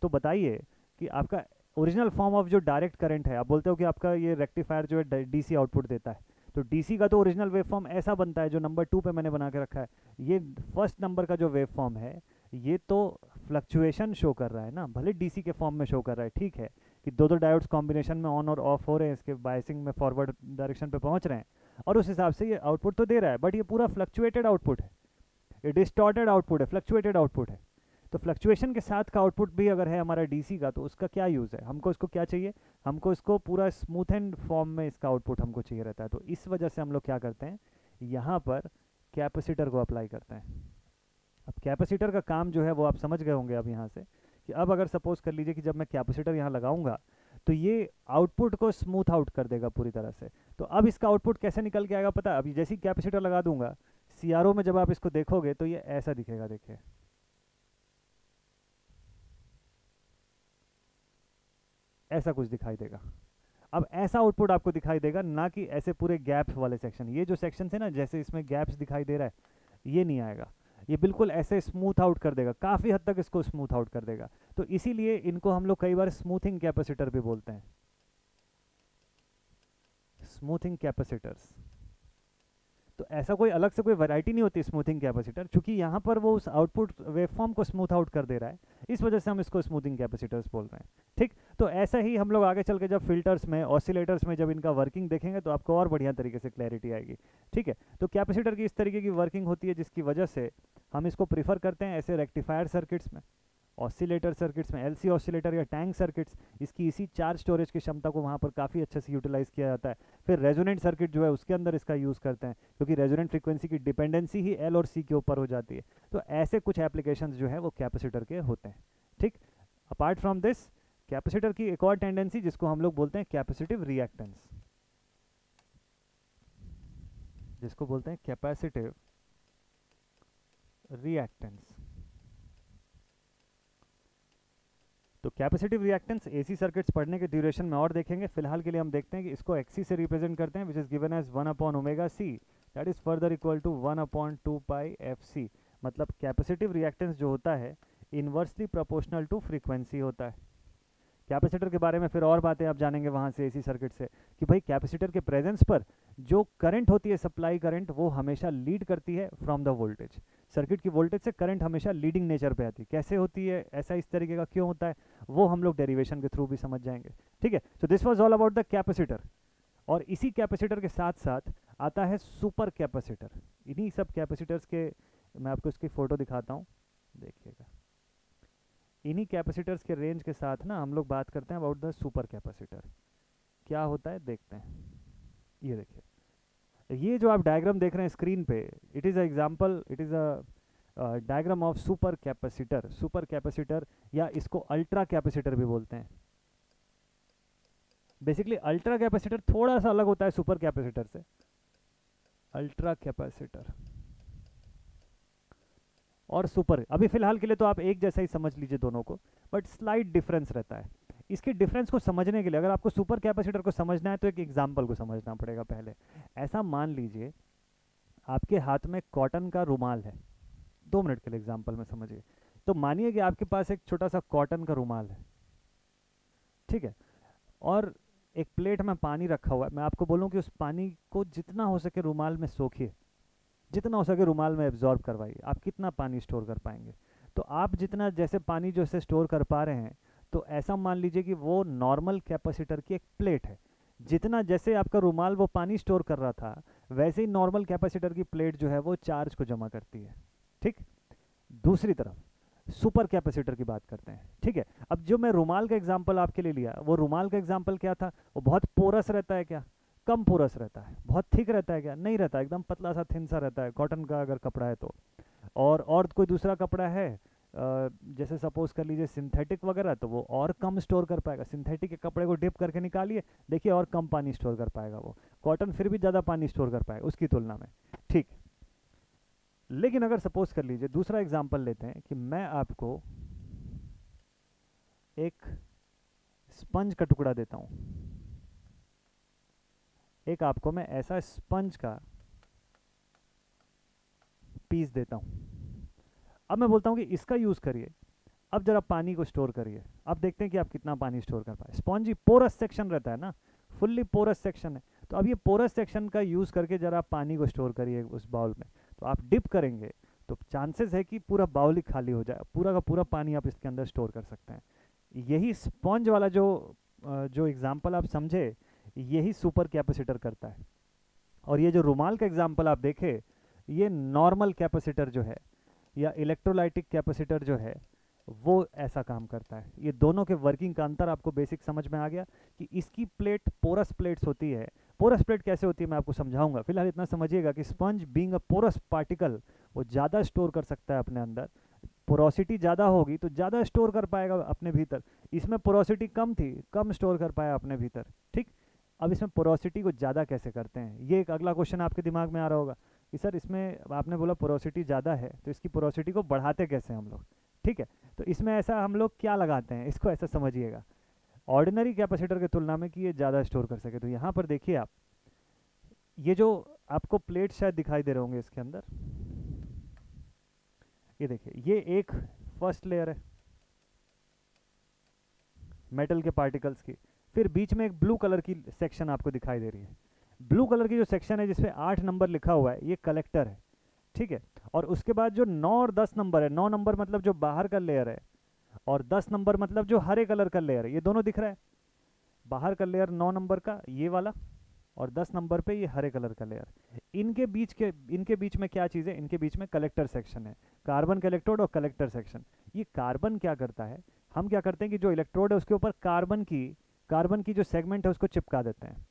S1: तो बताइए कि आपका ओरिजिनल फॉर्म ऑफ जो डायरेक्ट करंट है, आप बोलते हो कि आपका ये रेक्टिफायर जो है डीसी आउटपुट देता है, तो डीसी का तो ओरिजिनल वेव फॉर्म ऐसा बनता है जो नंबर 2 पे मैंने बना के रखा है। ये फर्स्ट नंबर का जो वेव फॉर्म है ये तो फ्लक्चुएशन शो कर रहा है ना, भले डीसी के फॉर्म में शो कर रहा है, ठीक है, कि दो दो डायोड्स कॉम्बिनेशन में ऑन और ऑफ हो रहे हैं, इसके बायसिंग में फॉरवर्ड डायरेक्शन पे पहुंच रहे हैं, और उस हिसाब से ये आउटपुट तो दे रहा है, बट ये पूरा फ्लक्चुएटेड आउटपुट है, ये डिस्टॉर्टेड आउटपुट है, फ्लक्चुएटेड आउटपुट है। तो फ्लक्चुएशन के साथ का आउटपुट भी अगर है हमारा डीसी का, तो उसका क्या यूज़ है, हमको इसको क्या चाहिए, हमको इसको पूरा स्मूथ एंड फॉर्म में इसका आउटपुट हमको चाहिए रहता है। तो इस वजह से हम लोग क्या करते हैं, यहाँ पर कैपेसिटर को अप्लाई करते हैं। अब कैपेसिटर का काम जो है वो आप समझ गए होंगे अब यहाँ से, कि अब अगर सपोज कर लीजिए कि जब मैं कैपेसिटर यहाँ लगाऊंगा तो ये आउटपुट को स्मूथ आउट कर देगा पूरी तरह से। तो अब इसका आउटपुट कैसे निकल के आएगा पता है, अभी जैसे ही कैपेसिटर लगा दूंगा सीआरओ में जब आप इसको देखोगे तो ये ऐसा दिखेगा, देखिए ऐसा कुछ दिखाई देगा। अब ऐसा आउटपुट आपको दिखाई देगा, ना कि ऐसे पूरे गैप्स वाले सेक्शन, ये जो सेक्शन है ना जैसे इसमें गैप्स दिखाई दे रहा है ये नहीं आएगा, ये बिल्कुल ऐसे स्मूथ आउट कर देगा, काफ़ी हद तक इसको स्मूथ आउट कर देगा। तो इसीलिए इनको हम लोग कई बार स्मूथिंग कैपेसिटर भी बोलते हैं, स्मूथिंग कैपेसिटर्स। तो ऐसा कोई अलग से कोई वैरायटी नहीं होती स्मूथिंग कैपेसिटर, क्योंकि यहाँ पर वो उस आउटपुट वेवफॉर्म को स्मूथ आउट कर दे रहा है, इस वजह से हम इसको स्मूथिंग कैपेसिटर्स बोल रहे हैं, ठीक। तो ऐसा ही हम लोग आगे चल के जब फिल्टर्स में, ऑसिलेटर्स में जब इनका वर्किंग देखेंगे तो आपको और बढ़िया तरीके से क्लैरिटी आएगी, ठीक है। तो कैपेसिटर की इस तरीके की वर्किंग होती है जिसकी वजह से हम इसको प्रीफर करते हैं ऐसे रेक्टिफायर सर्किट्स में, ऑसिलेटर सर्किट्स में, एलसी ऑसिलेटर या टैंक सर्किट्स, इसकी इसी चार्ज स्टोरेज की क्षमता को वहाँ पर काफ़ी अच्छे से यूटिलाइज किया जाता है। फिर रेजोनेंट सर्किट जो है उसके अंदर इसका यूज़ करते हैं, क्योंकि रेजोनेंट फ्रीक्वेंसी की डिपेंडेंसी ही एल और सी के ऊपर हो जाती है। तो ऐसे कुछ एप्लीकेशंस जो है वो कैपेसिटर के होते हैं, ठीक। अपार्ट फ्रॉम दिस कैपेसिटर की एक और टेंडेंसी जिसको हम लोग बोलते हैं कैपेसिटिव रिएक्टेंस, जिसको बोलते हैं कैपेसिटिव रिएक्टेंस। तो कैपेसिटिव रिएक्टेंस एसी सर्किट्स पढ़ने के ड्यूरेशन में और देखेंगे, फिलहाल के लिए हम देखते हैं कि इसको एक्सी से रिप्रेजेंट करते हैं, which is given as 1/ω/c, that is further equal to 1/2πfc। मतलब कैपेसिटिव रिएक्टेंस जो होता है इनवर्सली प्रोपोर्शनल टू फ्रीक्वेंसी होता है। कैपेसिटर के बारे में फिर और बातें आप जानेंगे वहाँ से एसी सर्किट से, कि भाई कैपेसिटर के प्रेजेंस पर जो करंट होती है, सप्लाई करंट, वो हमेशा लीड करती है फ्रॉम द वोल्टेज। सर्किट की वोल्टेज से करंट हमेशा लीडिंग नेचर पे आती है। कैसे होती है, ऐसा इस तरीके का क्यों होता है, वो हम लोग डेरिवेशन के थ्रू भी समझ जाएंगे, ठीक है। So this was all about the capacitor. और इसी कैपेसिटर के साथ साथ आता है सुपर कैपेसिटर। इन्हीं सब कैपेसिटर्स के मैं आपको इसकी फ़ोटो दिखाता हूँ, देखिएगा। इन्हीं कैपेसिटर्स के रेंज के साथ ना हम लोग बात करते हैं अबाउट द सुपर कैपेसिटर। क्या होता है देखते हैं, ये देखिए, ये जो आप डायग्राम देख रहे हैं स्क्रीन पे, it is a example, it is a diagram of super capacitor. Super capacitor या इसको अल्ट्रा कैपेसिटर भी बोलते हैं। बेसिकली अल्ट्रा कैपेसिटर थोड़ा सा अलग होता है सुपर कैपेसिटर से। अल्ट्रा कैपेसिटर और सुपर, अभी फिलहाल के लिए तो आप एक जैसा ही समझ लीजिए दोनों को, बट स्लाइट डिफरेंस रहता है। इसके डिफरेंस को समझने के लिए अगर आपको सुपर कैपेसिटर को समझना है तो एक एग्जाम्पल को समझना पड़ेगा पहले। ऐसा मान लीजिए आपके हाथ में कॉटन का रुमाल है, 2 मिनट के लिए एग्जाम्पल में समझिए। तो मानिए कि आपके पास एक छोटा सा कॉटन का रुमाल है, ठीक है, और एक प्लेट में पानी रखा हुआ है। मैं आपको बोलूं कि उस पानी को जितना हो सके रुमाल में सोखिए, जितना हो सके रुमाल में एब्जॉर्ब करवाइए। आप कितना पानी स्टोर कर पाएंगे? तो आप जितना जैसे पानी जो से स्टोर कर पा रहे हैं, तो ऐसा मान लीजिए कि वो नॉर्मल कैपेसिटर की एक प्लेट है। जितना जैसे आपका रुमाल वो पानी स्टोर कर रहा था, वैसे ही नॉर्मल कैपेसिटर की प्लेट जो है वो चार्ज को जमा करती है, ठीक। दूसरी तरफ सुपर कैपेसिटर की बात करते हैं, ठीक है। अब जो मैं रुमाल का एग्जांपल आपके लिए लिया, वो रुमाल का एग्जांपल क्या था? वो बहुत पोरस रहता है क्या? कम पोरस रहता है। बहुत थिक रहता है क्या? नहीं रहता, एकदम पतला सा थिन सा रहता है, कॉटन का अगर कपड़ा है तो। और कोई दूसरा कपड़ा है, जैसे सपोज कर लीजिए सिंथेटिक वगैरह, तो वो और कम स्टोर कर पाएगा। सिंथेटिक के कपड़े को डिप करके निकालिए, देखिए और कम पानी स्टोर कर पाएगा वो। कॉटन फिर भी ज़्यादा पानी स्टोर कर पाएगा उसकी तुलना में, ठीक। लेकिन अगर सपोज कर लीजिए दूसरा एग्जांपल लेते हैं कि मैं आपको एक स्पंज का टुकड़ा देता हूं, एक आपको मैं ऐसा स्पंज का पीस देता हूं। अब मैं बोलता हूं कि इसका यूज करिए, अब जरा पानी को स्टोर करिए। अब देखते हैं कि आप कितना पानी स्टोर कर पाए। स्पॉन्जी पोरस सेक्शन रहता है ना, फुल्ली पोरस सेक्शन है। तो अब ये पोरस सेक्शन का यूज करके जरा आप पानी को स्टोर करिए उस बाउल में। तो आप डिप करेंगे तो चांसेस है कि पूरा बाउल ही खाली हो जाए, पूरा का पूरा पानी आप इसके अंदर स्टोर कर सकते हैं। यही स्पॉन्ज वाला जो एग्जाम्पल आप समझे, यही सुपर कैपेसिटर करता है। और ये जो रुमाल का एग्जाम्पल आप देखे, ये नॉर्मल कैपेसिटर जो है या इलेक्ट्रोलाइटिक कैपेसिटर जो है वो ऐसा काम करता है। ये दोनों के वर्किंग का अंतर आपको बेसिक समझ में आ गया कि इसकी प्लेट पोरस प्लेट्स होती है। पोरस प्लेट कैसे होती है मैं आपको समझाऊंगा, फिलहाल इतना समझिएगा कि sponge being a porous particle, वो ज़्यादा स्टोर कर सकता है अपने अंदर। पोरोसिटी ज़्यादा होगी तो ज़्यादा स्टोर कर पाएगा अपने भीतर। इसमें पोरोसिटी कम थी, कम स्टोर कर पाया अपने भीतर, ठीक। अब इसमें पोरोसिटी को ज़्यादा कैसे करते हैं, ये एक अगला क्वेश्चन आपके दिमाग में आ रहा होगा कि सर इसमें आपने बोला पोरोसिटी ज़्यादा है, तो इसकी पोरोसिटी को बढ़ाते कैसे हम लोग, ठीक है। तो इसमें ऐसा हम लोग क्या लगाते हैं, इसको ऐसा समझिएगा ऑर्डिनरी कैपेसिटर की तुलना में कि ये ज़्यादा स्टोर कर सके। तो यहाँ पर देखिए आप, ये जो आपको प्लेट शायद दिखाई दे रहे होंगे इसके अंदर, ये देखिए ये एक फर्स्ट लेयर है मेटल के पार्टिकल्स की। फिर बीच में एक ब्लू कलर की सेक्शन आपको दिखाई दे रही है। ब्लू कलर की जो सेक्शन है जिसपे 8 नंबर लिखा हुआ है, ये कलेक्टर है, ठीक है। और उसके बाद जो 9 और 10 नंबर है, 9 नंबर मतलब जो बाहर का लेयर है, और 10 नंबर मतलब जो हरे कलर का लेयर है, ये दोनों दिख रहा है। बाहर का लेयर 9 नंबर का ये वाला, और 10 नंबर पे ये हरे कलर का लेयर। इनके बीच में क्या चीज़ है? इनके बीच में कलेक्टर सेक्शन है, कार्बन का इलेक्ट्रोड और कलेक्टर सेक्शन। ये कार्बन क्या करता है, हम क्या करते हैं कि जो इलेक्ट्रोड है उसके ऊपर कार्बन की जो सेगमेंट है उसको चिपका देते हैं।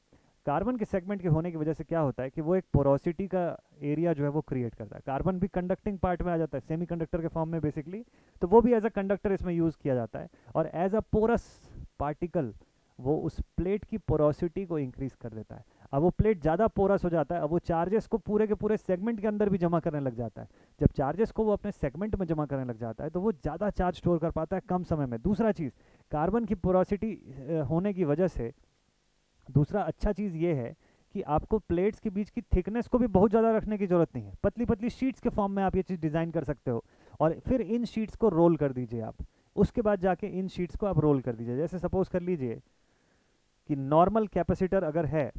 S1: कार्बन के सेगमेंट के होने की वजह से क्या होता है कि वो एक पोरोसिटी का एरिया जो है वो क्रिएट करता है। कार्बन भी कंडक्टिंग पार्ट में आ जाता है, सेमी कंडक्टर के फॉर्म में बेसिकली, तो वो भी एज अ कंडक्टर इसमें यूज़ किया जाता है। और एज अ पोरस पार्टिकल वो उस प्लेट की पोरोसिटी को इंक्रीज कर देता है। अब वो प्लेट ज़्यादा पोरस हो जाता है, अब वो चार्जेस को पूरे के पूरे सेगमेंट के अंदर भी जमा करने लग जाता है। जब चार्जेस को वो अपने सेगमेंट में जमा करने लग जाता है तो वो ज़्यादा चार्ज स्टोर कर पाता है कम समय में। दूसरा चीज़, कार्बन की पोरोसिटी होने की वजह से दूसरा अच्छा चीज़ ये है कि आपको प्लेट्स के बीच की थिकनेस को भी बहुत ज़्यादा रखने की ज़रूरत नहीं है। पतली पतली शीट्स के फॉर्म में आप ये चीज़ डिज़ाइन कर सकते हो, और फिर इन शीट्स को रोल कर दीजिए आप। उसके बाद जाके इन शीट्स को आप रोल कर दीजिए। जैसे सपोज कर लीजिए कि नॉर्मल कैपेसिटर अगर है,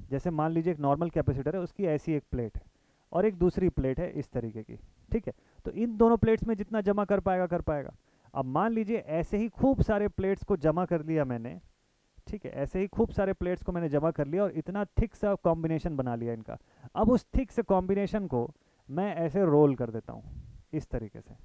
S1: जैसे मान लीजिए एक नॉर्मल कैपेसिटर है, उसकी ऐसी एक प्लेट है और एक दूसरी प्लेट है इस तरीके की, ठीक है। तो इन दोनों प्लेट्स में जितना जमा कर पाएगा। अब मान लीजिए ऐसे ही खूब सारे प्लेट्स को जमा कर लिया मैंने, ठीक है, ऐसे ही खूब सारे प्लेट्स को मैंने जमा कर लिया और इतना थिक सा कॉम्बिनेशन बना लिया इनका। अब उस थिक से कॉम्बिनेशन को मैं ऐसे रोल कर देता हूँ इस तरीके से।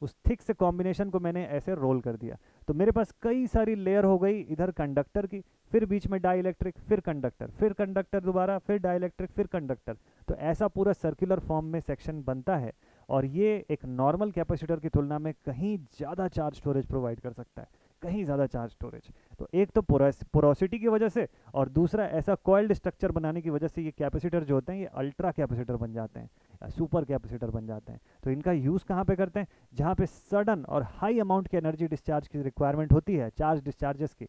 S1: उस थिक से कॉम्बिनेशन को मैंने ऐसे रोल कर दिया, तो मेरे पास कई सारी लेयर हो गई इधर कंडक्टर की, फिर बीच में डाइलेक्ट्रिक, फिर कंडक्टर दोबारा, फिर डाइलेक्ट्रिक, फिर कंडक्टर। तो ऐसा पूरा सर्कुलर फॉर्म में सेक्शन बनता है, और ये एक नॉर्मल कैपेसिटर की तुलना में कहीं ज़्यादा चार्ज स्टोरेज प्रोवाइड कर सकता है। कहीं ज़्यादा चार्ज स्टोरेज। तो एक तो पोरोसिटी की वजह से, और दूसरा ऐसा कॉइल्ड स्ट्रक्चर बनाने की वजह से ये कैपेसिटर जो होते हैं ये अल्ट्रा कैपेसिटर बन जाते हैं या सुपर कैपेसिटर बन जाते हैं। तो इनका यूज़ कहाँ पे करते हैं? जहाँ पे सडन और हाई अमाउंट की एनर्जी डिस्चार्ज की रिक्वायरमेंट होती है, चार्ज डिस्चार्जेस की,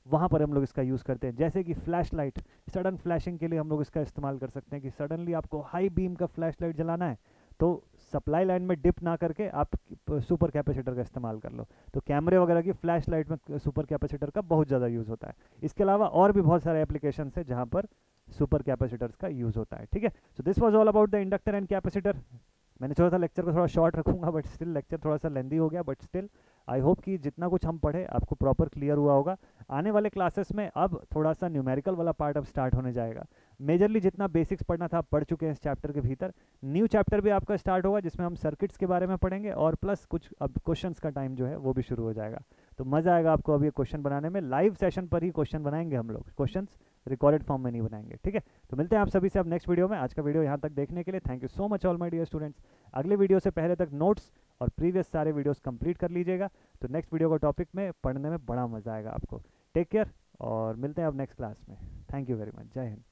S1: वहाँ पर हम लोग इसका यूज़ करते हैं। जैसे कि फ्लैश लाइट, सडन फ्लैशिंग के लिए हम लोग इसका इस्तेमाल कर सकते हैं कि सडनली आपको हाई बीम का फ्लैश लाइट जलाना है, तो सप्लाई लाइन में डिप ना करके आप सुपर कैपेसिटर का इस्तेमाल कर लो। तो कैमरे वगैरह की फ्लैश लाइट में सुपर कैपेसिटर का बहुत ज़्यादा यूज़ होता है। इसके अलावा और भी बहुत सारे एप्लीकेशन है जहाँ पर सुपर कैपेसिटर्स का यूज़ होता है। ठीक है, so this was all about the inductor and capacitor. मैंने सोचा था लेक्चर को थोड़ा शॉर्ट रखूंगा, बट स्टिल लेक्चर थोड़ा सा लेंदी हो गया, बट स्टिल आई होप कि जितना कुछ हम पढ़े आपको प्रॉपर क्लियर हुआ होगा। आने वाले क्लासेस में अब थोड़ा सा न्यूमेरिकल वाला पार्ट अब स्टार्ट होने जाएगा। मेजरली जितना बेसिक्स पढ़ना था आप पढ़ चुके हैं इस चैप्टर के भीतर। न्यू चैप्टर भी आपका स्टार्ट होगा जिसमें हम सर्किट्स के बारे में पढ़ेंगे, और प्लस कुछ अब क्वेश्चंस का टाइम जो है वो भी शुरू हो जाएगा। तो मज़ा आएगा आपको अभी क्वेश्चन बनाने में। लाइव सेशन पर ही क्वेश्चन बनाएंगे हम लोग, क्वेश्चंस रिकॉर्डेड फॉर्म में नहीं बनाएंगे। ठीक है, तो मिलते हैं आप सभी से अब नेक्स्ट वीडियो में। आज का वीडियो यहाँ तक देखने के लिए thank you so much all my dear students. अगले वीडियो से पहले तक नोट्स और प्रीवियस सारे वीडियोस कंप्लीट कर लीजिएगा, तो नेक्स्ट वीडियो का टॉपिक में पढ़ने में बड़ा मज़ा आएगा आपको। टेक केयर और मिलते हैं अब नेक्स्ट क्लास में। Thank you very much. जय हिंद।